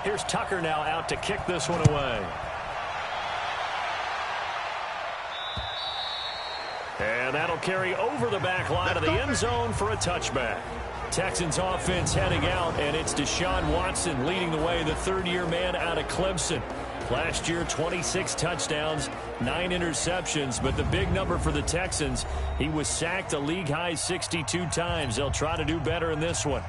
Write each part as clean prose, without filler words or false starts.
Here's Tucker now out to kick this one away. And that'll carry over the back line of the end zone for a touchback. Texans offense heading out, and it's Deshaun Watson leading the way, the third-year man out of Clemson. Last year, 26 touchdowns, 9 interceptions, but the big number for the Texans, he was sacked a league-high 62 times. They'll try to do better in this one.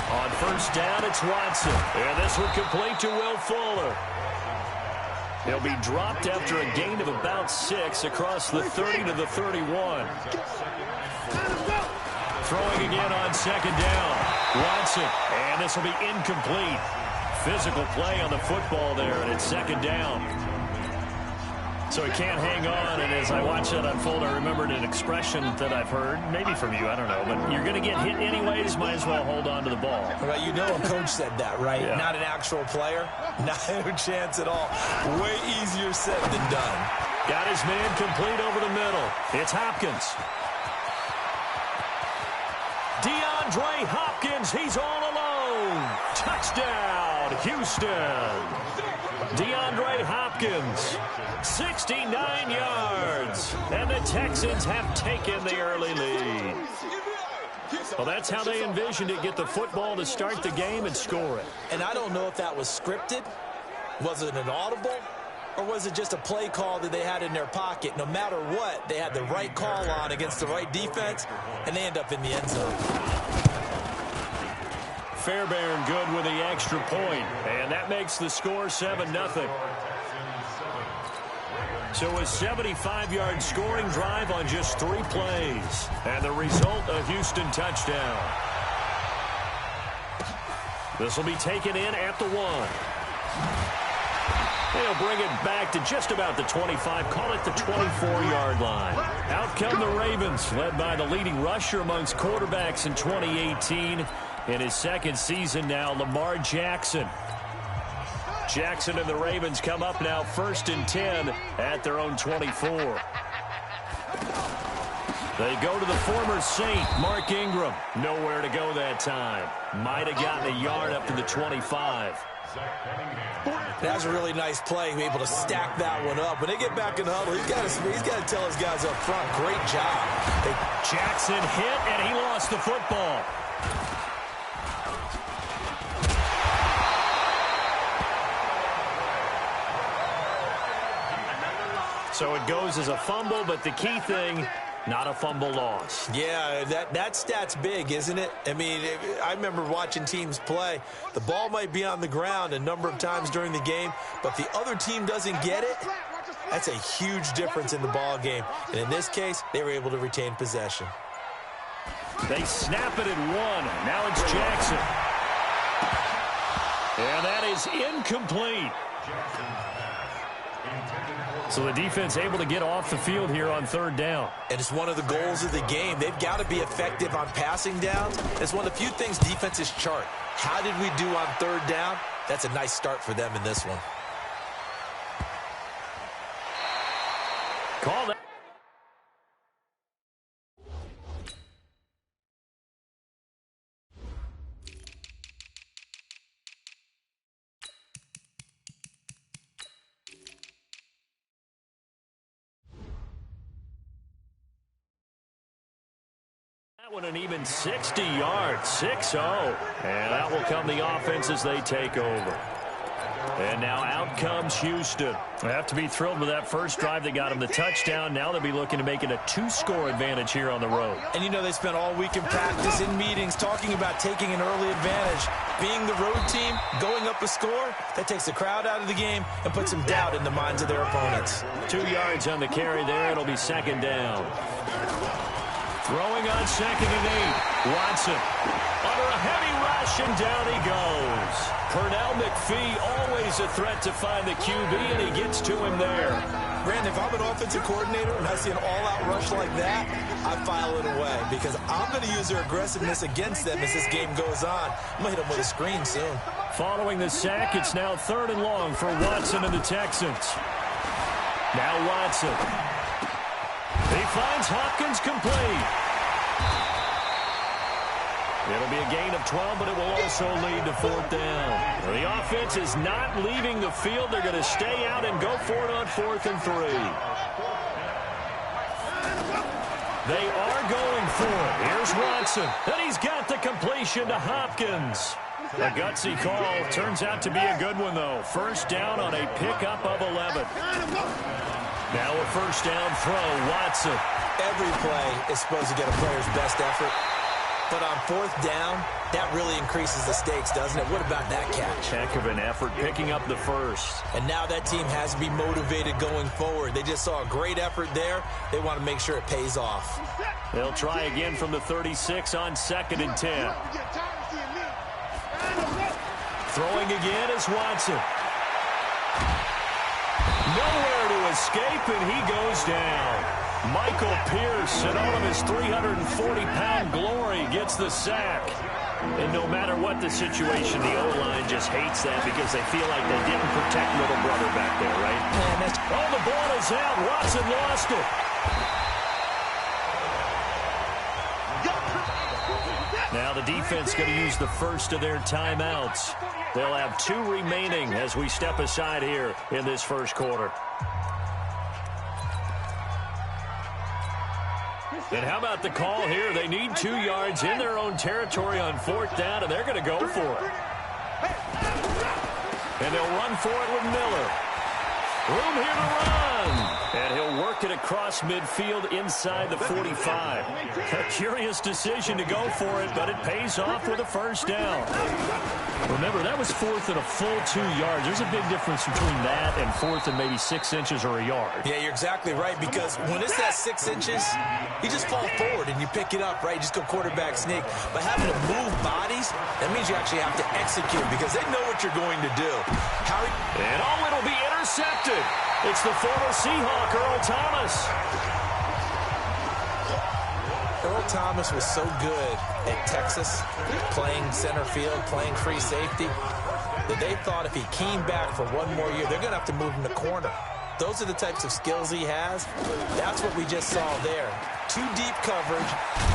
On first down, it's Watson. And this one complete to Will Fuller. He'll be dropped after a gain of about 6 across the 30 to the 31. Throwing again on second down. Watson. And this will be incomplete. Physical play on the football there, and it's second down. So he can't hang on, and as I watch that unfold, I remembered an expression that I've heard, maybe from you, I don't know, but you're going to get hit anyways, might as well hold on to the ball. Well, you know a coach said that, right? Yeah. Not an actual player. Not a chance at all. Way easier said than done. Got his man complete over the middle. It's Hopkins. DeAndre Hopkins, he's all alone. Touchdown, Houston. DeAndre Hopkins, 69 yards. And the Texans have taken the early lead. Well, that's how they envisioned it. Get the football to start the game and score it. And I don't know if that was scripted Was it an audible, or was it just a play call that they had in their pocket? No matter what, they had the right call on against the right defense, and they end up in the end zone. Fairbairn good with the extra point, and that makes the score 7-0. So a 75-yard scoring drive on just 3 plays. And the result, a Houston touchdown. This will be taken in at the 1. They'll bring it back to just about the 25, call it the 24-yard line. Out come the Ravens, led by the leading rusher amongst quarterbacks in 2018. In his second season now, Lamar Jackson. Jackson and the Ravens come up now 1st and 10 at their own 24. They go to the former Saint, Mark Ingram. Nowhere to go that time. Might have gotten a yard up to the 25. That's a really nice play, be able to stack that one up. When they get back in the huddle, he's got to tell his guys up front, great job. Jackson hit, and he lost the football. So it goes as a fumble, but the key thing, not a fumble loss. Yeah, that stat's big, isn't it? I mean, I remember watching teams play. The ball might be on the ground a number of times during the game, but the other team doesn't get it. That's a huge difference in the ball game. And in this case, they were able to retain possession. They snap it at 1. Now it's Jackson. And that is incomplete. So the defense able to get off the field here on 3rd down. And it's one of the goals of the game. They've got to be effective on passing downs. It's one of the few things defenses chart. How did we do on 3rd down? That's a nice start for them in this one. Call that. That one an even 60 yards, 6-0. And that will come the offense as they take over. And now out comes Houston. They have to be thrilled with that first drive. They got him the touchdown. Now they'll be looking to make it a 2-score advantage here on the road. And you know they spent all week in practice, in meetings, talking about taking an early advantage. Being the road team, going up a score, that takes the crowd out of the game and puts some doubt in the minds of their opponents. 2 yards on the carry there. It'll be 2nd down. Throwing on 2nd and 8. Watson under a heavy rush, and down he goes. Pernell McPhee, always a threat to find the QB, and he gets to him there. Brandon, if I'm an offensive coordinator and I see an all-out rush like that, I file it away because I'm going to use their aggressiveness against them as this game goes on. I'm going to hit them with a screen soon. Following the sack, it's now 3rd and long for Watson and the Texans. Now Watson. He finds Hopkins complete. It'll be a gain of 12, but it will also lead to 4th down. The offense is not leaving the field. They're going to stay out and go for it on 4th and 3. They are going for it. Here's Watson. And he's got the completion to Hopkins. A gutsy call. Turns out to be a good one, though. 1st down on a pickup of 11. Now a 1st down throw, Watson. Every play is supposed to get a player's best effort. But on 4th down, that really increases the stakes, doesn't it? What about that catch? Heck of an effort, picking up the 1st. And now that team has to be motivated going forward. They just saw a great effort there. They want to make sure it pays off. They'll try again from the 36 on 2nd and 10. Throwing again is Watson. Nowhere to escape, and he goes down. Michael Pierce, in all of his 340-pound glory, gets the sack. And no matter what the situation, the O-line just hates that because they feel like they didn't protect little brother back there, right? Oh, the ball is out. Watson lost it. Now the defense going to use the first of their timeouts. They'll have 2 remaining as we step aside here in this first quarter. And how about the call here? They need 2 yards in their own territory on 4th down, and they're going to go for it. And they'll run for it with Miller. Room here to run. And he'll work it across midfield inside the 45. A curious decision to go for it, but it pays off with a first down. Remember, that was fourth and a full 2 yards. There's a big difference between that and fourth and maybe 6 inches or a yard. Yeah, you're exactly right, because when it's that 6 inches, you just fall forward and you pick it up, right? You just go quarterback sneak. But having to move bodies, that means you actually have to execute because they know what you're going to do. And it'll be intercepted. It's the former Seahawk, Earl Thomas. Earl Thomas was so good at Texas, playing center field, playing free safety, that they thought if he came back for one more year, they're going to have to move him to corner. Those are the types of skills he has. That's what we just saw there. 2 deep coverage,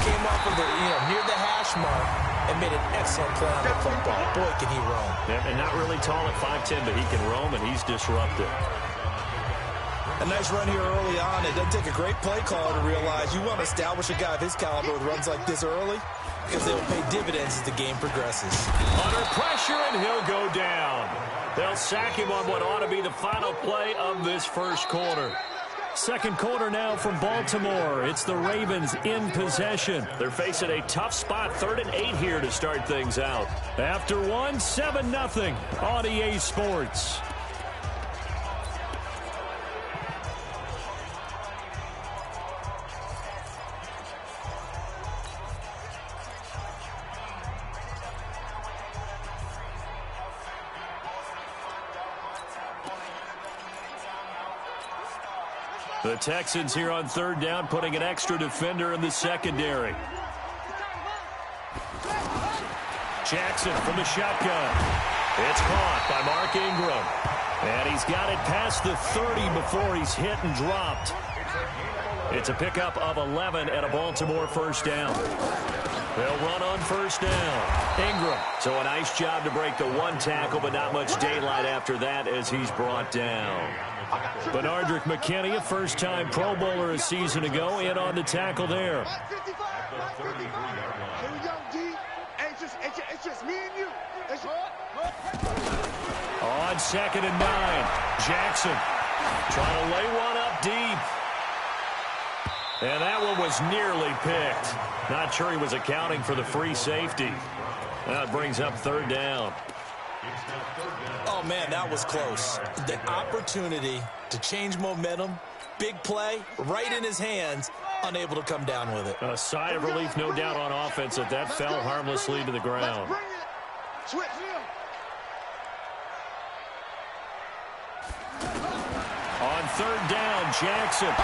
came off of the, near the hash mark, and made an excellent play on the football. Boy, can he roam. Yeah, and not really tall at 5'10", but he can roam, and he's disruptive. A nice run here early on. It doesn't take a great play caller to realize you want to establish a guy of his caliber with runs like this early because they'll pay dividends as the game progresses. Under pressure, and he'll go down. They'll sack him on what ought to be the final play of this first quarter. Second quarter now from Baltimore. It's the Ravens in possession. They're facing a tough spot, 3rd and 8 here to start things out. After 1, 7-0 on EA Sports. The Texans here on 3rd down, putting an extra defender in the secondary. Jackson from the shotgun. It's caught by Mark Ingram. And he's got it past the 30 before he's hit and dropped. It's a pickup of 11 and a Baltimore first down. They'll run on first down. Ingram. So a nice job to break the 1 tackle, but not much daylight after that as he's brought down. Benardrick McKinney, a first-time Pro Bowler a season ago, in on the tackle there. On 2nd and 9, Jackson trying to lay one up deep. And that one was nearly picked. Not sure he was accounting for the free safety. That brings up 3rd down. Oh, man, that was close. The opportunity to change momentum, big play, right in his hands, unable to come down with it. A sigh of relief, no doubt, on offense that fell harmlessly to the ground. On 3rd down, Jackson.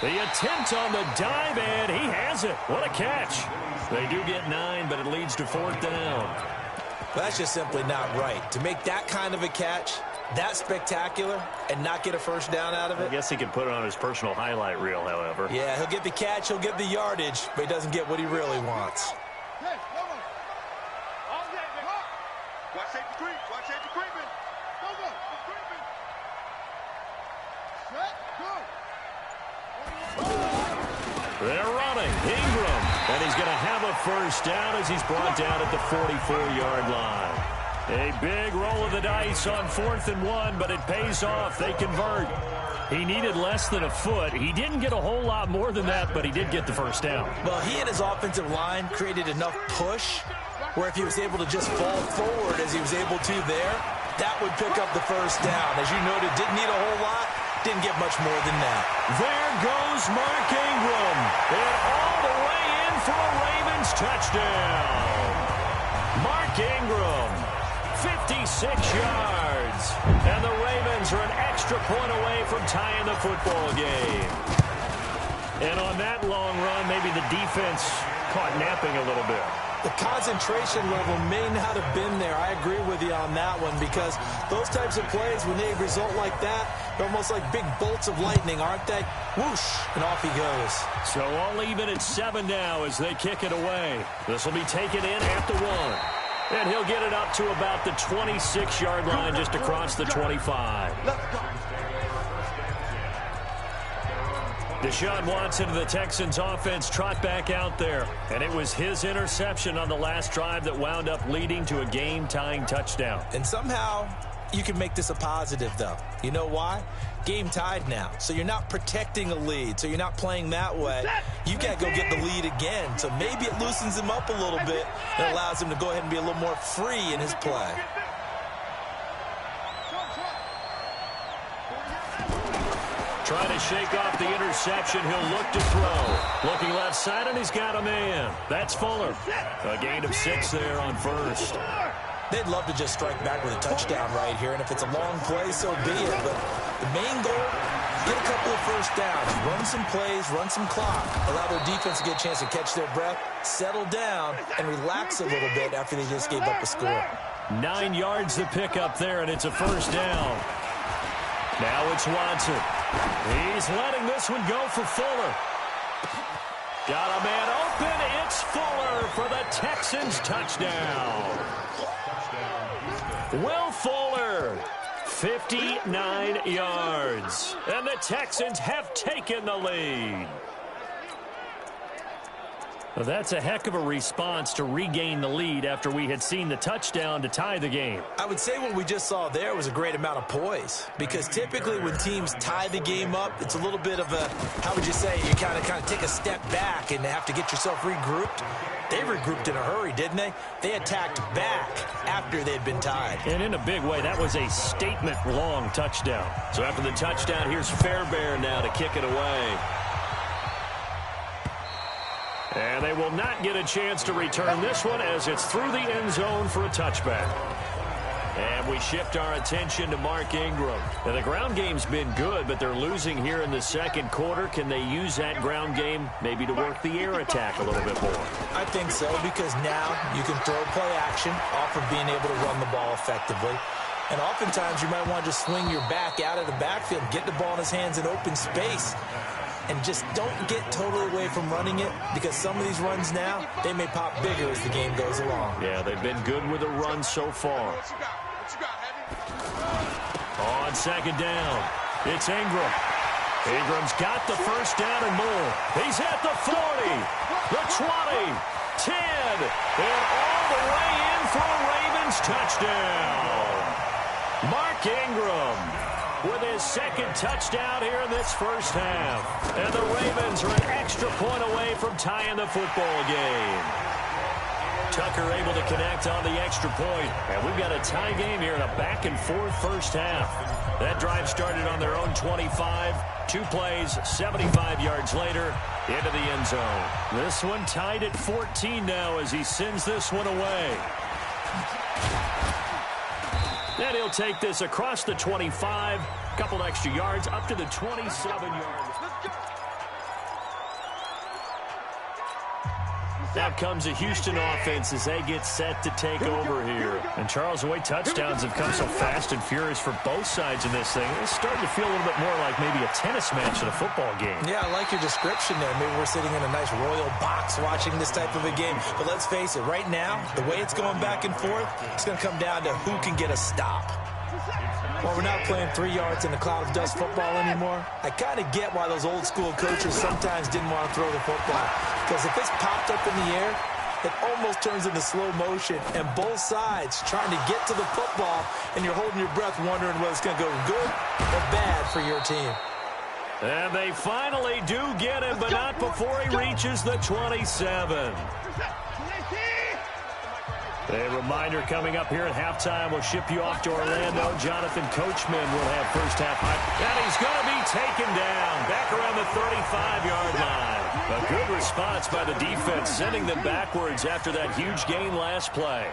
The attempt on the dive, and he has it. What a catch. They do get 9, but it leads to 4th down. Well, that's just simply not right. To make that kind of a catch, that spectacular, and not get a first down out of it. I guess he can put it on his personal highlight reel, however. Yeah, he'll get the catch, he'll get the yardage, but he doesn't get what he really wants. They're running. Ingram. And he's going to have a first down as he's brought down at the 44-yard line. A big roll of the dice on 4th and 1, but it pays off. They convert. He needed less than a foot. He didn't get a whole lot more than that, but he did get the first down. Well, he and his offensive line created enough push where if he was able to just fall forward as he was able to there, that would pick up the first down. As you noted, didn't need a whole lot. Didn't get much more than that. There goes Mark Ingram. And all the way in for a Ravens touchdown. Mark Ingram, 56 yards. And the Ravens are an extra point away from tying the football game. And on that long run, maybe the defense caught napping a little bit. The concentration level may not have been there. I agree with you on that one because those types of plays, when they result like that, they're almost like big bolts of lightning, aren't they? Whoosh, and off he goes. So all even at 7 now as they kick it away. This will be taken in at the 1. And he'll get it up to about the 26-yard line just across the 25. Deshaun Watson of the Texans offense trot back out there. And it was his interception on the last drive that wound up leading to a game-tying touchdown. And somehow you can make this a positive, though. You know why? Game tied now. So you're not protecting a lead. So you're not playing that way. You got to go get the lead again. So maybe it loosens him up a little bit and allows him to go ahead and be a little more free in his play. Trying to shake off the interception. He'll look to throw. Looking left side, and he's got a man. That's Fuller. A gain of 6 there on first. They'd love to just strike back with a touchdown right here, and if it's a long play, so be it. But the main goal, get a couple of first downs, run some plays, run some clock, allow their defense to get a chance to catch their breath, settle down, and relax a little bit after they just gave up a score. 9 yards to pick up there, and it's a first down. Now it's Watson. He's letting this one go for Fuller. Got a man open. It's Fuller for the Texans touchdown. Will Fuller, 59 yards. And the Texans have taken the lead. Well, that's a heck of a response to regain the lead after we had seen the touchdown to tie the game. I would say what we just saw there was a great amount of poise, because typically when teams tie the game up, it's a little bit of a, how would you say, you kind of take a step back and have to get yourself regrouped. They regrouped in a hurry, didn't they? They attacked back after they'd been tied. And in a big way, that was a statement-long touchdown. So after the touchdown, here's Fairbairn now to kick it away. And they will not get a chance to return this one as it's through the end zone for a touchback. And we shift our attention to Mark Ingram. Now, the ground game's been good, but they're losing here in the second quarter. Can they use that ground game maybe to work the air attack a little bit more? I think so, because now you can throw play action off of being able to run the ball effectively. And oftentimes you might want to just swing your back out of the backfield, get the ball in his hands in open space, and just don't get totally away from running it, because some of these runs now, they may pop bigger as the game goes along. Yeah, they've been good with the run so far. On second down, it's Ingram. Ingram's got the first down and more. He's at the 40, the 20, 10, and all the way in for a Ravens touchdown. Mark Ingram with his second touchdown here in this first half. And the Ravens are an extra point away from tying the football game. Tucker able to connect on the extra point. And we've got a tie game here in a back-and-forth first half. That drive started on their own 25. 2 plays, 75 yards later, into the end zone. This one tied at 14 now as he sends this one away. And he'll take this across the 25, couple extra yards, up to the 27-yard. Now comes the Houston offense as they get set to take over here. And Charles, the way touchdowns have come so fast and furious for both sides in this thing, it's starting to feel a little bit more like maybe a tennis match in a football game. Yeah, I like your description there. Maybe we're sitting in a nice royal box watching this type of a game. But let's face it, right now, the way it's going back and forth, it's going to come down to who can get a stop. Well, we're not playing 3 yards in a cloud of dust football anymore. I kind of get why those old school coaches sometimes didn't want to throw the football. Because if it's popped up in the air, it almost turns into slow motion. And both sides trying to get to the football, and you're holding your breath wondering whether it's going to go good or bad for your team. And they finally do get him, but not before he reaches the 27. A reminder coming up here at halftime. We'll ship you off to Orlando. Jonathan Coachman will have first half. And he's going to be taken down back around the 35-yard line. A good response by the defense, sending them backwards after that huge gain last play.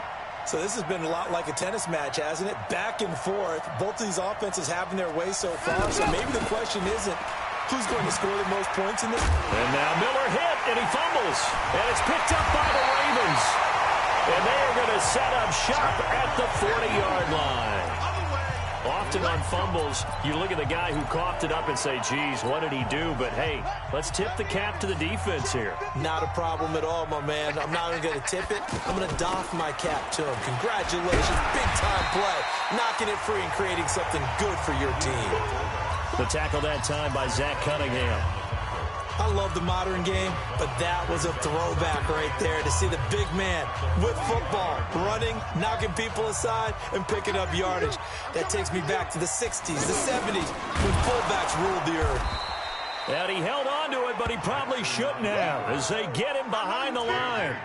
So this has been a lot like a tennis match, hasn't it? Back and forth. Both of these offenses having their way so far. So maybe the question isn't who's going to score the most points in this. And now Miller hit, and he fumbles. And it's picked up by the Ravens. And they are going to set up shop at the 40-yard line. Often on fumbles, you look at the guy who coughed it up and say, geez, what did he do? But, hey, let's tip the cap to the defense here. Not a problem at all, my man. I'm not even going to tip it. I'm going to doff my cap to him. Congratulations. Big-time play. Knocking it free and creating something good for your team. The tackle that time by Zach Cunningham. I love the modern game, but that was a throwback right there to see the big man with football, running, knocking people aside, and picking up yardage. That takes me back to the 60s, the 70s, when fullbacks ruled the earth. And he held on to it, but he probably shouldn't have as they get him behind the line.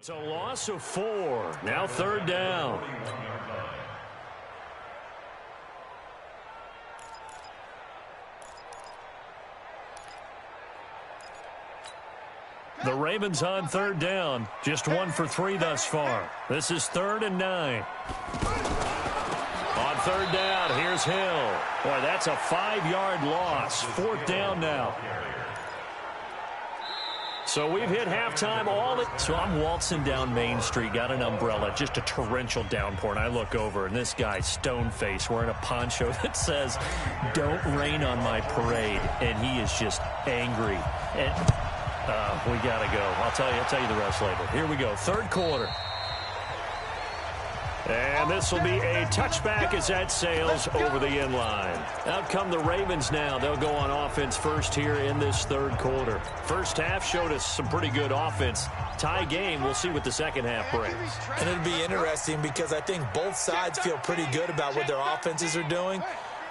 It's a loss of 4. Now 3rd down. The Ravens on 3rd down. Just 1 for 3 thus far. This is 3rd and 9. On 3rd down, here's Hill. Boy, that's a 5-yard loss. 4th down now. So we've hit halftime So I'm waltzing down Main Street, got an umbrella, just a torrential downpour, and I look over, and this guy's stone-faced wearing a poncho that says, "Don't rain on my parade," and he is just angry. And we got to go. I'll tell you the rest later. Here we go, 3rd quarter. And this will be a touchback as that sails over the end line. Out come the Ravens now. They'll go on offense first here in this 3rd quarter. First half showed us some pretty good offense. Tie game. We'll see what the second half brings. And it'll be interesting because I think both sides feel pretty good about what their offenses are doing.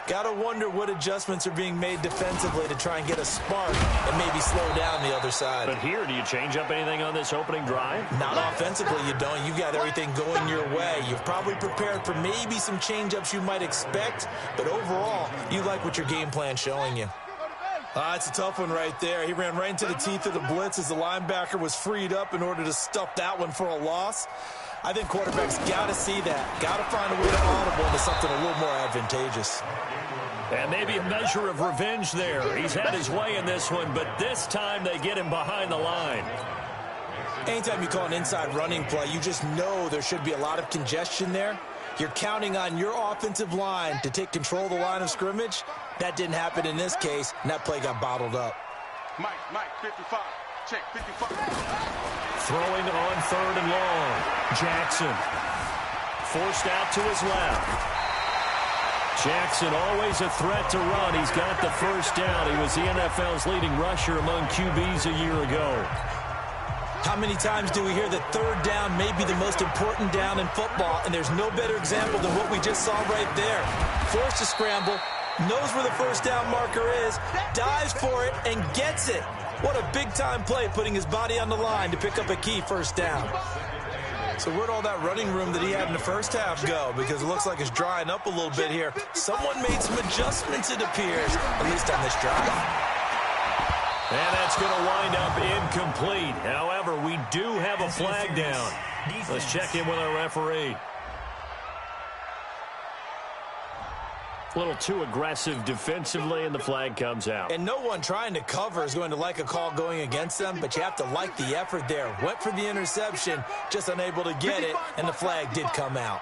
Got to wonder what adjustments are being made defensively to try and get a spark and maybe slow down the other side. But here, do you change up anything on this opening drive? Not offensively, you don't. You've got everything going your way. You've probably prepared for maybe some change-ups you might expect, but overall, you like what your game plan's showing you. It's a tough one right there. He ran right into the teeth of the blitz as the linebacker was freed up in order to stuff that one for a loss. I think quarterbacks got to see that. Got to find a way to audible into something a little more advantageous. And maybe a measure of revenge there. He's had his way in this one, but this time they get him behind the line. Anytime you call an inside running play, you just know there should be a lot of congestion there. You're counting on your offensive line to take control of the line of scrimmage. That didn't happen in this case, and that play got bottled up. Mike, 55. Check, 55. Throwing on 3rd and long. Jackson forced out to his left. Jackson always a threat to run. He's got the first down. He was the NFL's leading rusher among QBs a year ago. How many times do we hear that 3rd down may be the most important down in football, and there's no better example than what we just saw right there. Forced to scramble, knows where the first down marker is, dives for it, and gets it. What a big-time play, putting his body on the line to pick up a key first down. So where'd all that running room that he had in the first half go? Because it looks like it's drying up a little bit here. Someone made some adjustments, it appears, at least on this drive. And that's going to wind up incomplete. However, we do have a flag down. Let's check in with our referee. A little too aggressive defensively, and the flag comes out. And no one trying to cover is going to like a call going against them, but you have to like the effort there. Went for the interception, just unable to get it, and the flag did come out.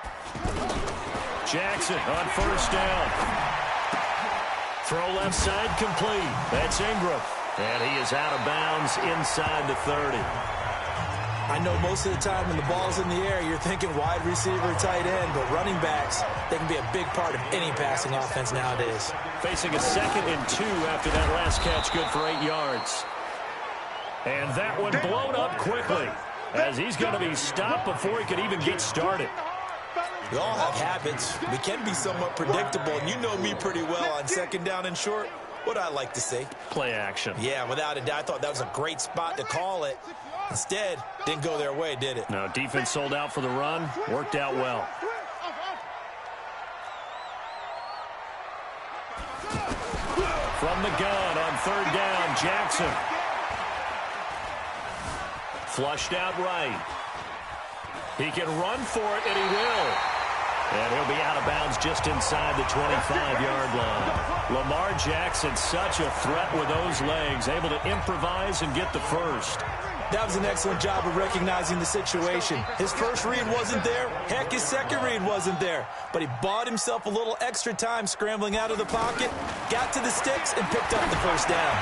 Jackson on first down. Throw left side complete. That's Ingram. And he is out of bounds inside the 30. I know most of the time when the ball's in the air, you're thinking wide receiver, tight end, but running backs, they can be a big part of any passing offense nowadays. Facing a 2nd and 2 after that last catch, good for 8 yards. And that one blown up quickly, as he's going to be stopped before he could even get started. We all have habits. We can be somewhat predictable, and you know me pretty well on 2nd down and short. What I like to see. Play action. Yeah, without a doubt. I thought that was a great spot to call it. Instead, didn't go their way, did it? No, defense sold out for the run. Worked out well. From the gun on 3rd down, Jackson. Flushed out right. He can run for it, and he will. And he'll be out of bounds just inside the 25-yard line. Lamar Jackson, such a threat with those legs, able to improvise and get the first. That was an excellent job of recognizing the situation. His first read wasn't there. Heck, his second read wasn't there. But he bought himself a little extra time scrambling out of the pocket, got to the sticks, and picked up the first down.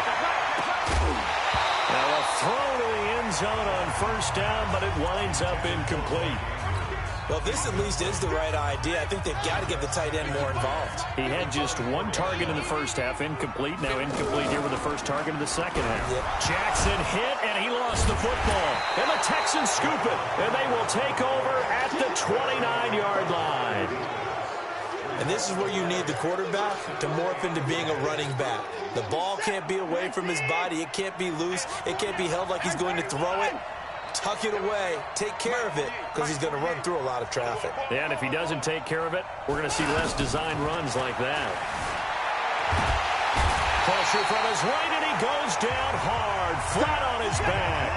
Now a throw to the end zone on first down, but it winds up incomplete. Well, this at least is the right idea. I think they've got to get the tight end more involved. He had just 1 target in the first half, incomplete. Now incomplete here with the first target of the second half. Yep. Jackson hit, and he lost the football. And the Texans scoop it, and they will take over at the 29-yard line. And this is where you need the quarterback to morph into being a running back. The ball can't be away from his body. It can't be loose. It can't be held like he's going to throw it. Tuck it away, take care of it, because he's going to run through a lot of traffic. Yeah, and if he doesn't take care of it, we're going to see less design runs like that. Pressure from his right, and he goes down hard, flat on his back.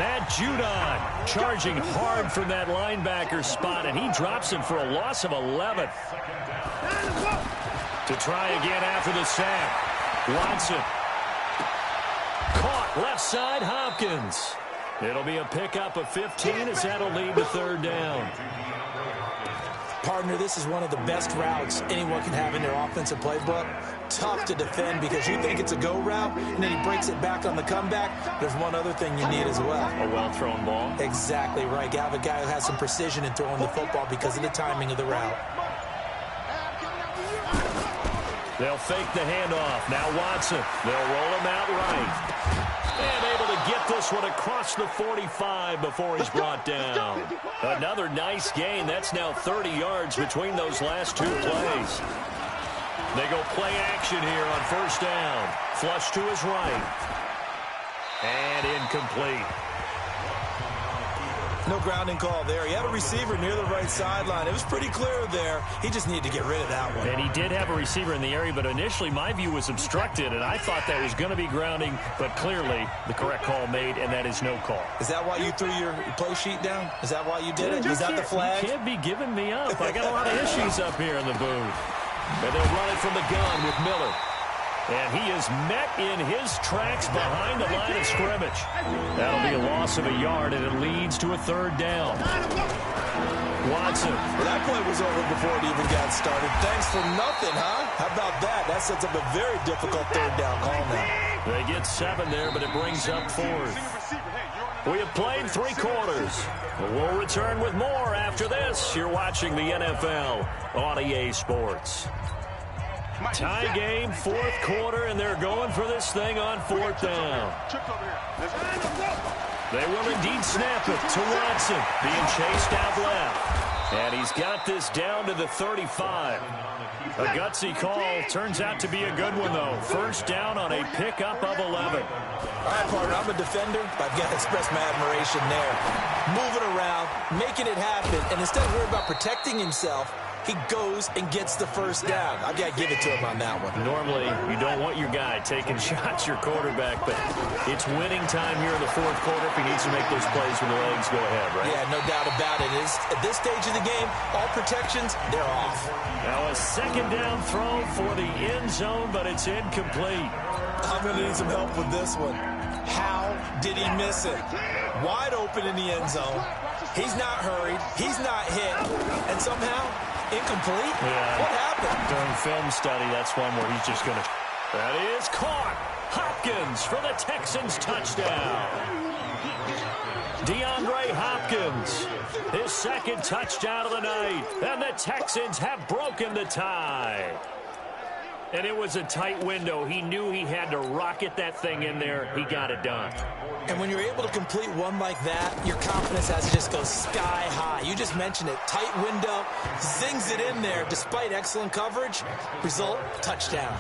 Matt Judon charging hard from that linebacker spot, and he drops him for a loss of 11. To try again after the sack. Watson. Caught left side, Hopkins. It'll be a pickup of 15 as that'll lead to 3rd down. Partner, this is one of the best routes anyone can have in their offensive playbook. Tough to defend because you think it's a go route, and then he breaks it back on the comeback. There's one other thing you need as well. A well-thrown ball. Exactly right. You have a guy who has some precision in throwing the football because of the timing of the route. They'll fake the handoff. Now Watson. They'll roll him out right. And able to get this one across the 45 before he's brought down. Another nice gain. That's now 30 yards between those last 2 plays. They go play action here on first down. Flush to his right. And incomplete. No grounding call there. He had a receiver near the right sideline. It was pretty clear there. He just needed to get rid of that one. And he did have a receiver in the area, but initially my view was obstructed, and I thought that was going to be grounding, but clearly the correct call made, and that is no call. Is that why you threw your play sheet down? Is that why you did it? Is that the flag? You can't be giving me up. I got a lot of issues up here in the booth. And they'll run it from the gun with Miller. And he is met in his tracks behind the line of scrimmage. That'll be a loss of a yard, and it leads to a 3rd down. Watson. Well, that play was over before it even got started. Thanks for nothing, huh? How about that? That sets up a very difficult 3rd down call now. They get 7 there, but it brings up 4th. We have played 3 quarters. We'll return with more after this. You're watching the NFL on EA Sports. Tie game, 4th quarter, and they're going for this thing on 4th down. They will indeed snap it to Watson, being chased out left. And he's got this down to the 35. A gutsy call. Turns out to be a good one, though. First down on a pickup of 11. All right, partner, I'm a defender, but I've got to express my admiration there. Moving around, making it happen, and instead of worrying about protecting himself, he goes and gets the first down. I've got to give it to him on that one. Normally, you don't want your guy taking shots, your quarterback, but it's winning time here in the fourth quarter if he needs to make those plays when the legs go ahead, right? Yeah, no doubt about it. At this stage of the game, all protections, they're off. Now a second down throw for the end zone, but it's incomplete. I'm going to need some help with this one. How did he miss it? Wide open in the end zone. He's not hurried. He's not hit. And somehow, incomplete? Yeah. What happened? During film study, that's one where he's just going to... That is caught. Hopkins for the Texans touchdown. DeAndre Hopkins, his second touchdown of the night. And the Texans have broken the tie. And it was a tight window. He knew he had to rocket that thing in there. He got it done. And when you're able to complete one like that, your confidence has to just go sky high. You just mentioned it. Tight window, zings it in there despite excellent coverage. Result, touchdown.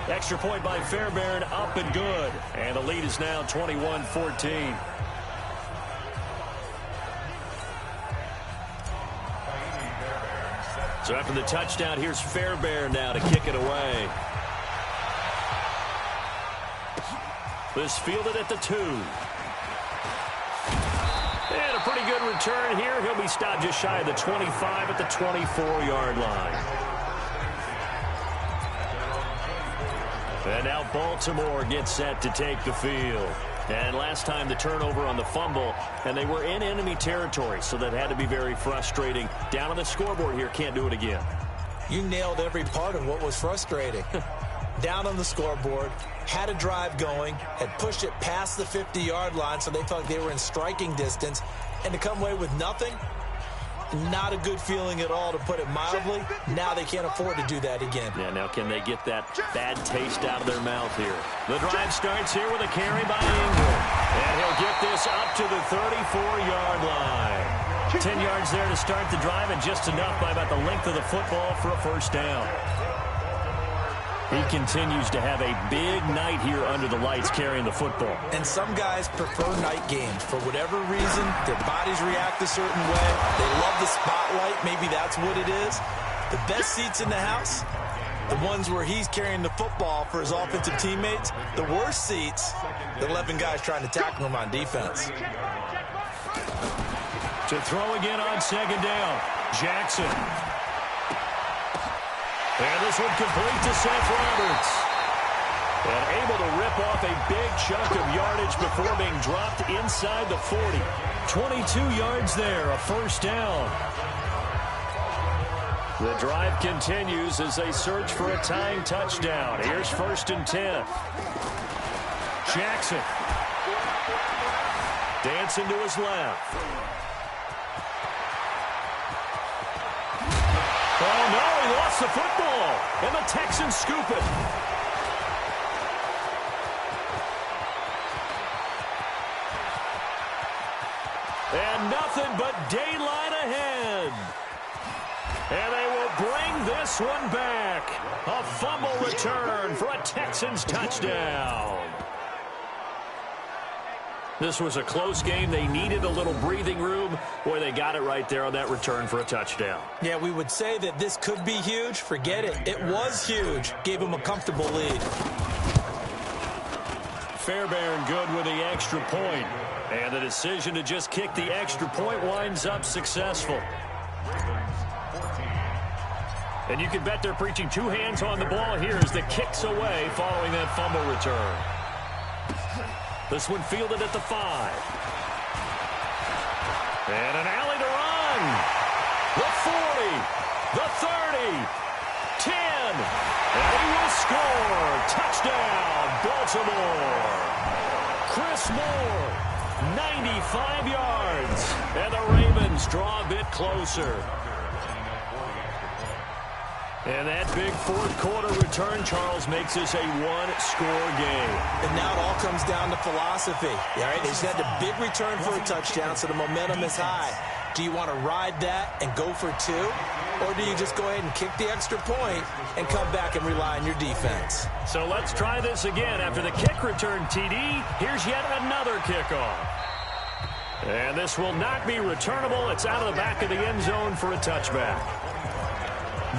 Extra point by Fairbairn, up and good. And the lead is now 21-14. So after the touchdown, here's Fairbairn now to kick it away. This fielded at the 2. And a pretty good return here. He'll be stopped just shy of the 25 at the 24-yard line. And now Baltimore gets set to take the field. And last time the turnover on the fumble, and they were in enemy territory, so that had to be very frustrating. Down on the scoreboard here, can't do it again. You nailed every part of what was frustrating. Down on the scoreboard, had a drive going, had pushed it past the 50-yard line, so they felt like they were in striking distance, and to come away with nothing, not a good feeling at all, to put it mildly. Now they can't afford to do that again. Yeah, now can they get that bad taste out of their mouth here? The drive starts here with a carry by Ingram. And he'll get this up to the 34-yard line. 10 yards there to start the drive, and just enough by about the length of the football for a first down. He continues to have a big night here under the lights carrying the football. And some guys prefer night games. For whatever reason, their bodies react a certain way. They love the spotlight. Maybe that's what it is. The best seats in the house, the ones where he's carrying the football for his offensive teammates. The worst seats, the 11 guys trying to tackle him on defense. To throw again on second down, Jackson. And this one complete to Seth Roberts. And able to rip off a big chunk of yardage before being dropped inside the 40. 22 yards there, a first down. The drive continues as they search for a tying touchdown. Here's 1st and 10. Jackson. Dancing to his left. Oh, no, he lost the football, and the Texans scoop it. And nothing but daylight ahead. And they will bring this one back. A fumble return for a Texans touchdown. This was a close game. They needed a little breathing room. Boy, they got it right there on that return for a touchdown. Yeah, we would say that this could be huge. Forget it. It was huge. Gave him a comfortable lead. Fairbairn good with the extra point. And the decision to just kick the extra point winds up successful. And you can bet they're preaching two hands on the ball here as the kick's away following that fumble return. This one fielded at the 5. And an alley to run. The 40. The 30. 10. And he will score. Touchdown, Baltimore. Chris Moore, 95 yards. And the Ravens draw a bit closer. And that big fourth quarter return, Charles, makes this a one-score game. And now it all comes down to philosophy. All right, they just had a big return for a touchdown, so the momentum is high. Do you want to ride that and go for 2? Or do you just go ahead and kick the extra point and come back and rely on your defense? So let's try this again. After the kick return, TD, here's yet another kickoff. And this will not be returnable. It's out of the back of the end zone for a touchback.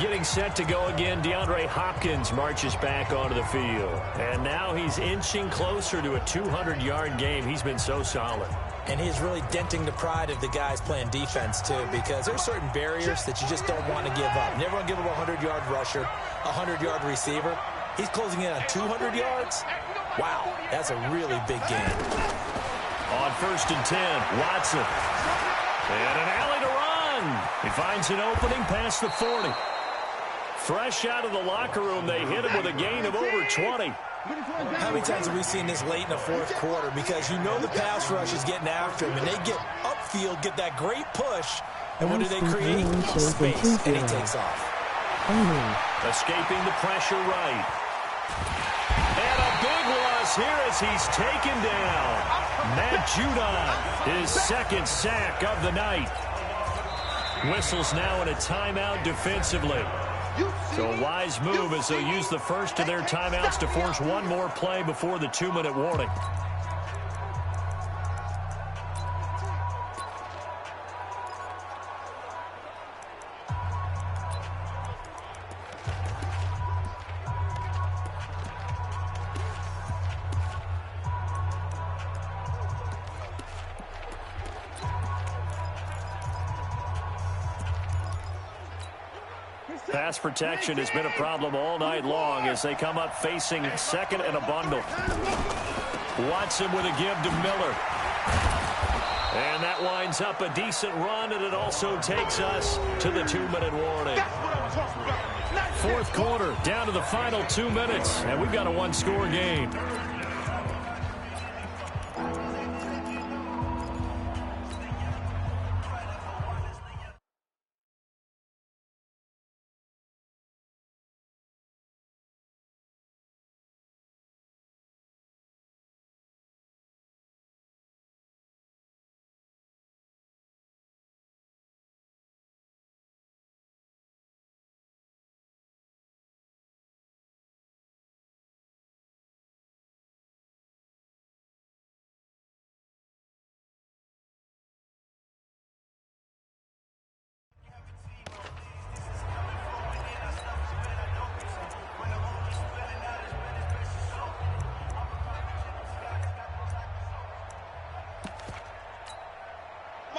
Getting set to go again, DeAndre Hopkins marches back onto the field. And now he's inching closer to a 200-yard game. He's been so solid. And he's really denting the pride of the guys playing defense, too, because there's certain barriers that you just don't want to give up. Never want to give up a 100-yard rusher, a 100-yard receiver. He's closing in on 200 yards. Wow, that's a really big game. On 1st and 10, Watson. And an alley to run. He finds an opening past the 40. Fresh out of the locker room, they hit him with a gain of over 20. How many times have we seen this late in the fourth quarter? Because you know the pass rush is getting after him, and they get upfield, get that great push, and what do they create? Space, and he takes off. Escaping the pressure right. And a big loss here as he's taken down. Matt Judon, his second sack of the night. Whistles now in a timeout defensively. So a wise move as they'll use the first of their timeouts to force one more play before the 2-minute warning. Pass protection has been a problem all night long as they come up facing second and a bundle. Watson with a give to Miller. And that winds up a decent run, and it also takes us to the 2-minute warning. Fourth quarter, down to the final 2 minutes, and we've got a one-score game.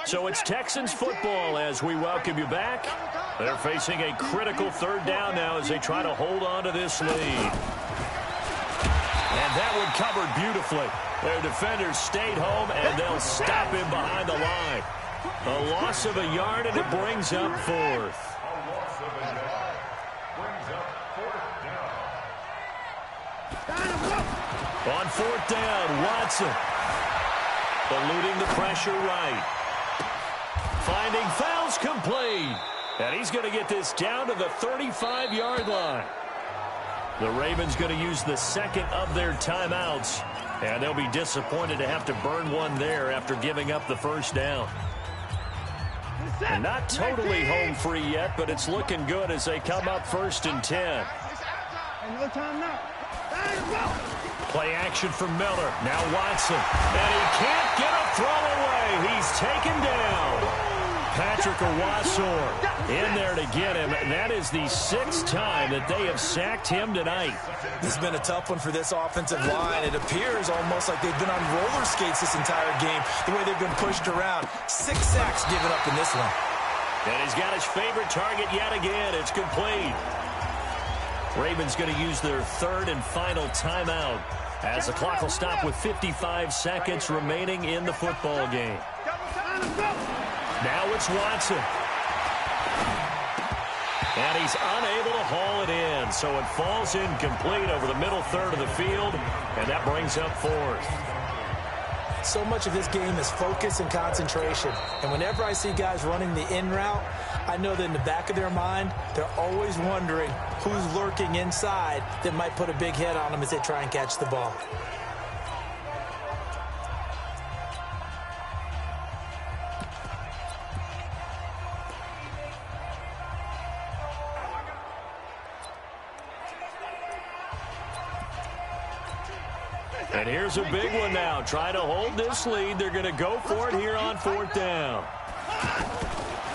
So it's Texans football as we welcome you back. They're facing a critical third down now as they try to hold on to this lead. And that one covered beautifully. Their defenders stayed home, and they'll stop him behind the line. A loss of a yard, and it brings up fourth. On 4th down, Watson. Eluding the pressure right. Finding fouls complete. And he's going to get this down to the 35-yard line. The Ravens going to use the second of their timeouts. And they'll be disappointed to have to burn one there after giving up the first down. They're not totally home free yet, but it's looking good as they come up 1st and 10. Play action from Miller. Now Watson. And he can't get a throw away. He's taken down. Patrick Waston in there to get him. That is the 6th time that they have sacked him tonight. This has been a tough one for this offensive line. It appears almost like they've been on roller skates this entire game, the way they've been pushed around. 6 sacks given up in this one. And he's got his favorite target yet again. It's complete. Ravens going to use their third and final timeout as the clock will stop with 55 seconds remaining in the football game. Now it's Watson. And he's unable to haul it in, so it falls incomplete over the middle third of the field, and that brings up fourth. So much of this game is focus and concentration. And whenever I see guys running the in route, I know that in the back of their mind, they're always wondering who's lurking inside that might put a big hit on them as they try and catch the ball. And here's a big one now. Trying to hold this lead. They're going to go for it here on 4th down.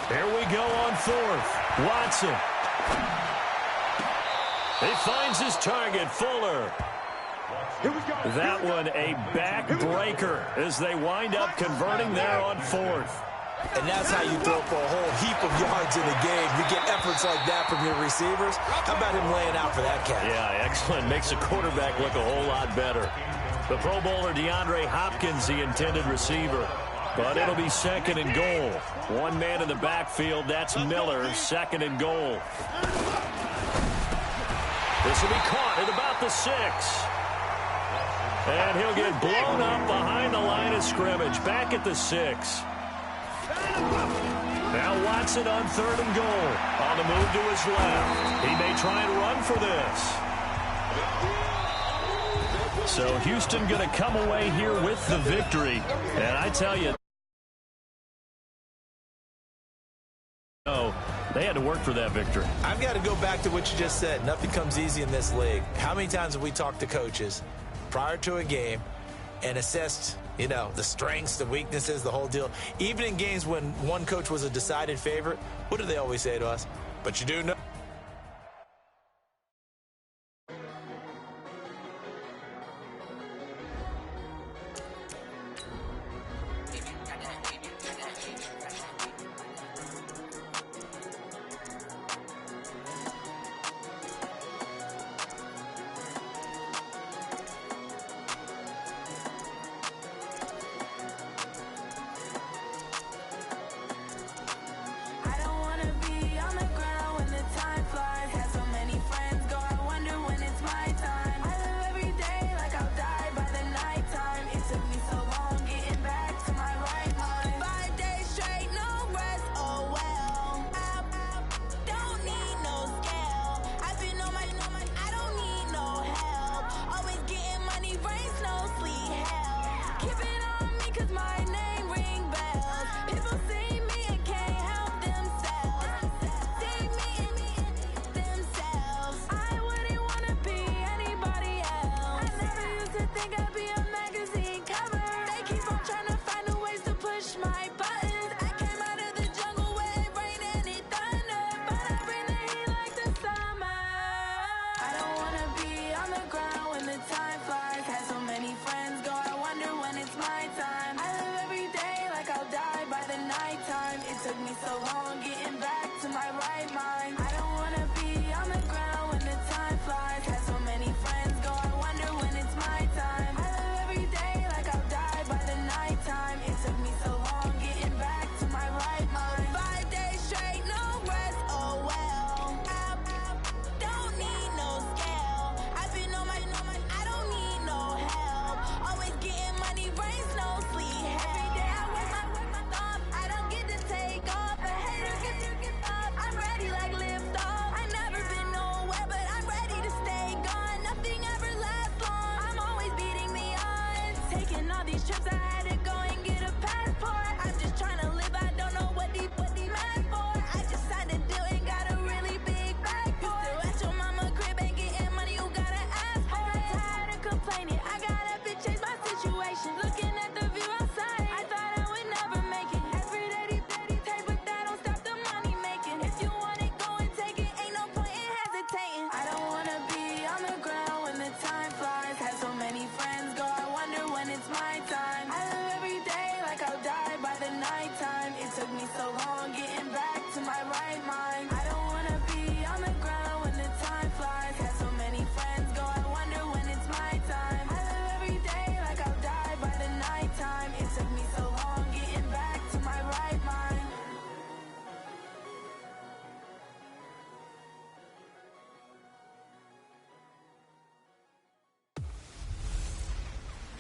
There we go on 4th. Watson. He finds his target, Fuller. That one a backbreaker as they wind up converting there on fourth. And that's how you throw for a whole heap of yards in a game. You get efforts like that from your receivers. How about him laying out for that catch? Yeah, excellent. Makes the quarterback look a whole lot better. The Pro Bowler DeAndre Hopkins, the intended receiver. But it'll be second and goal. One man in the backfield. That's Miller, second and goal. This will be caught at about the 6. And he'll get blown up behind the line of scrimmage. Back at the 6. Now Watson on third and goal. On the move to his left. He may try and run for this. So Houston going to come away here with the victory. And I tell you, they had to work for that victory. I've got to go back to what you just said. Nothing comes easy in this league. How many times have we talked to coaches prior to a game and assessed, the strengths, the weaknesses, the whole deal? Even in games when one coach was a decided favorite, what do they always say to us? But you do know.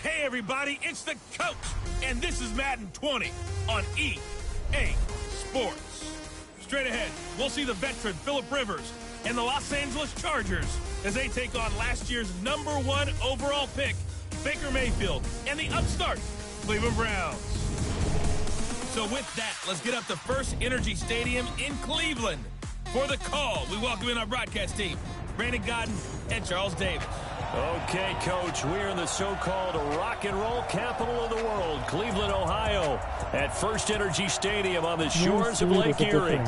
Hey everybody, it's the coach, and this is Madden 20 on EA Sports. Straight ahead, we'll see the veteran Phillip Rivers and the Los Angeles Chargers as they take on last year's #1 overall pick, Baker Mayfield, and the upstart Cleveland Browns. So with that, let's get up to First Energy Stadium in Cleveland. For the call, we welcome in our broadcast team, Brandon Godden and Charles Davis. Okay, Coach, we're in the so-called rock and roll capital of the world, Cleveland, Ohio, at First Energy Stadium on the shores of Lake Erie.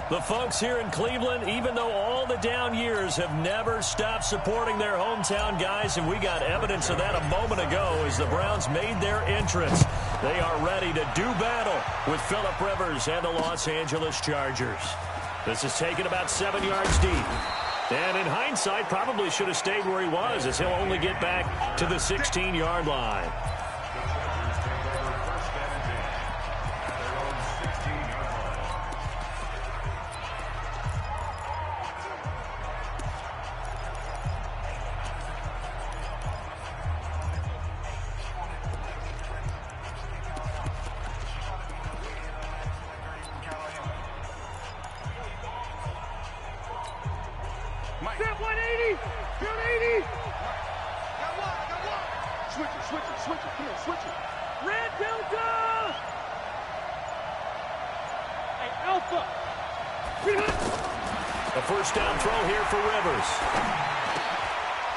The folks here in Cleveland, even though all the down years, have never stopped supporting their hometown guys, and we got evidence of that a moment ago as the Browns made their entrance. They are ready to do battle with Phillip Rivers and the Los Angeles Chargers. This is taken about 7 yards deep. And in hindsight, probably should have stayed where he was, as he'll only get back to the 16-yard line. Step 180! 180! Switch it. Come on, switch it. Red Delta! Hey, Alpha! A first down throw here for Rivers.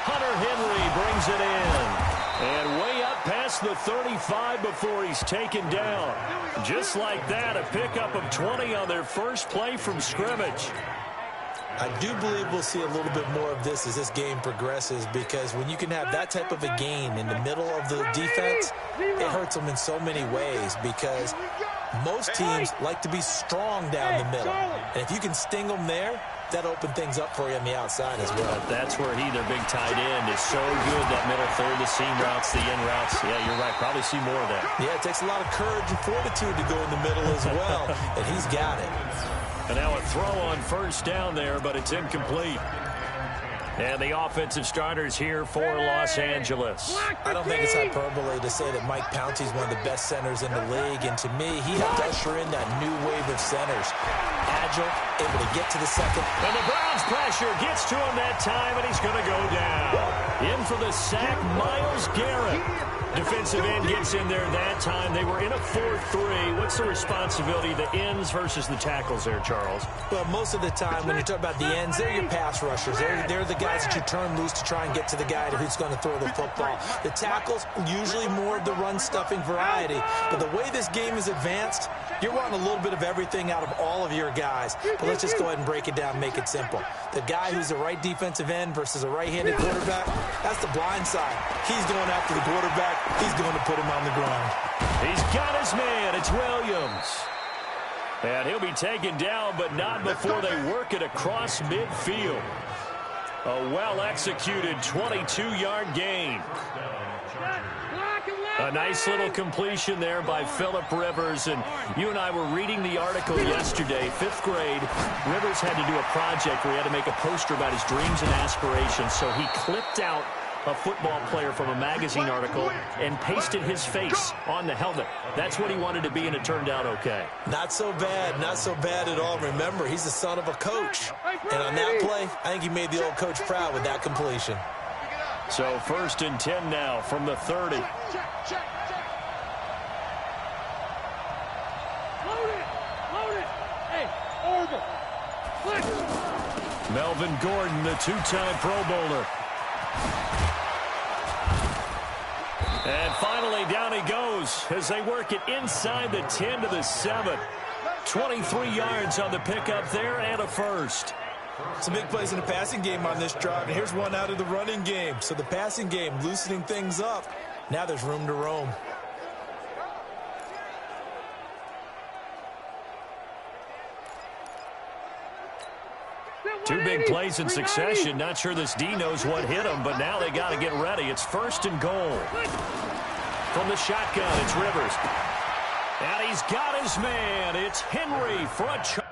Hunter Henry brings it in. And way up past the 35 before he's taken down. Just like that, a pickup of 20 on their first play from scrimmage. I do believe we'll see a little bit more of this as this game progresses, because when you can have that type of a gain in the middle of the defense, it hurts them in so many ways, because most teams like to be strong down the middle. And if you can sting them there, that opens things up for you on the outside as well. That's where their big tight end, is so good, that middle third, the seam routes, the in routes. Yeah, you're right. Probably see more of that. Yeah, it takes a lot of courage and fortitude to go in the middle as well, and he's got it. And now a throw on first down there, but it's incomplete. And the offensive starters here for Los Angeles. I don't think it's hyperbole to say that Mike Pouncey's one of the best centers in the league. And to me, he helped usher in that new wave of centers. Agile, able to get to the second. And the Browns pressure gets to him that time, and he's going to go down. In for the sack, Myles Garrett. Defensive end gets in there that time. They were in a 4-3. What's the responsibility, the ends versus the tackles there, Charles? Well, most of the time when you talk about the ends, they're your pass rushers. They're the guys that you turn loose to try and get to the guy who's going to throw the football. The tackles, usually more of the run-stuffing variety. But the way this game is advanced, you're wanting a little bit of everything out of all of your guys. But let's just go ahead and break it down and make it simple. The guy who's the right defensive end versus a right-handed quarterback, that's the blind side. He's going after the quarterback. He's going to put him on the ground. He's got his man. It's Williams. And he'll be taken down, but not before they work it across midfield. A well-executed 22-yard gain. A nice little completion there by Phillip Rivers. And you and I were reading the article yesterday, 5th grade. Rivers had to do a project where he had to make a poster about his dreams and aspirations. So he clipped out a football player from a magazine article and pasted his face on the helmet. That's what he wanted to be, and it turned out okay. Not so bad. Not so bad at all. Remember, he's the son of a coach. And on that play, I think he made the old coach proud with that completion. So 1st and 10 now from the 30. Melvin Gordon, the 2-time Pro Bowler. And finally, down he goes as they work it inside the 10 to the 7. 23 yards on the pickup there and a first. Some big plays in the passing game on this drive, and here's one out of the running game. So the passing game loosening things up. Now there's room to roam. Two big plays in succession. Not sure this D knows what hit him, but now they got to get ready. It's 1st and goal. From the shotgun, it's Rivers. And he's got his man. It's Henry for a charge.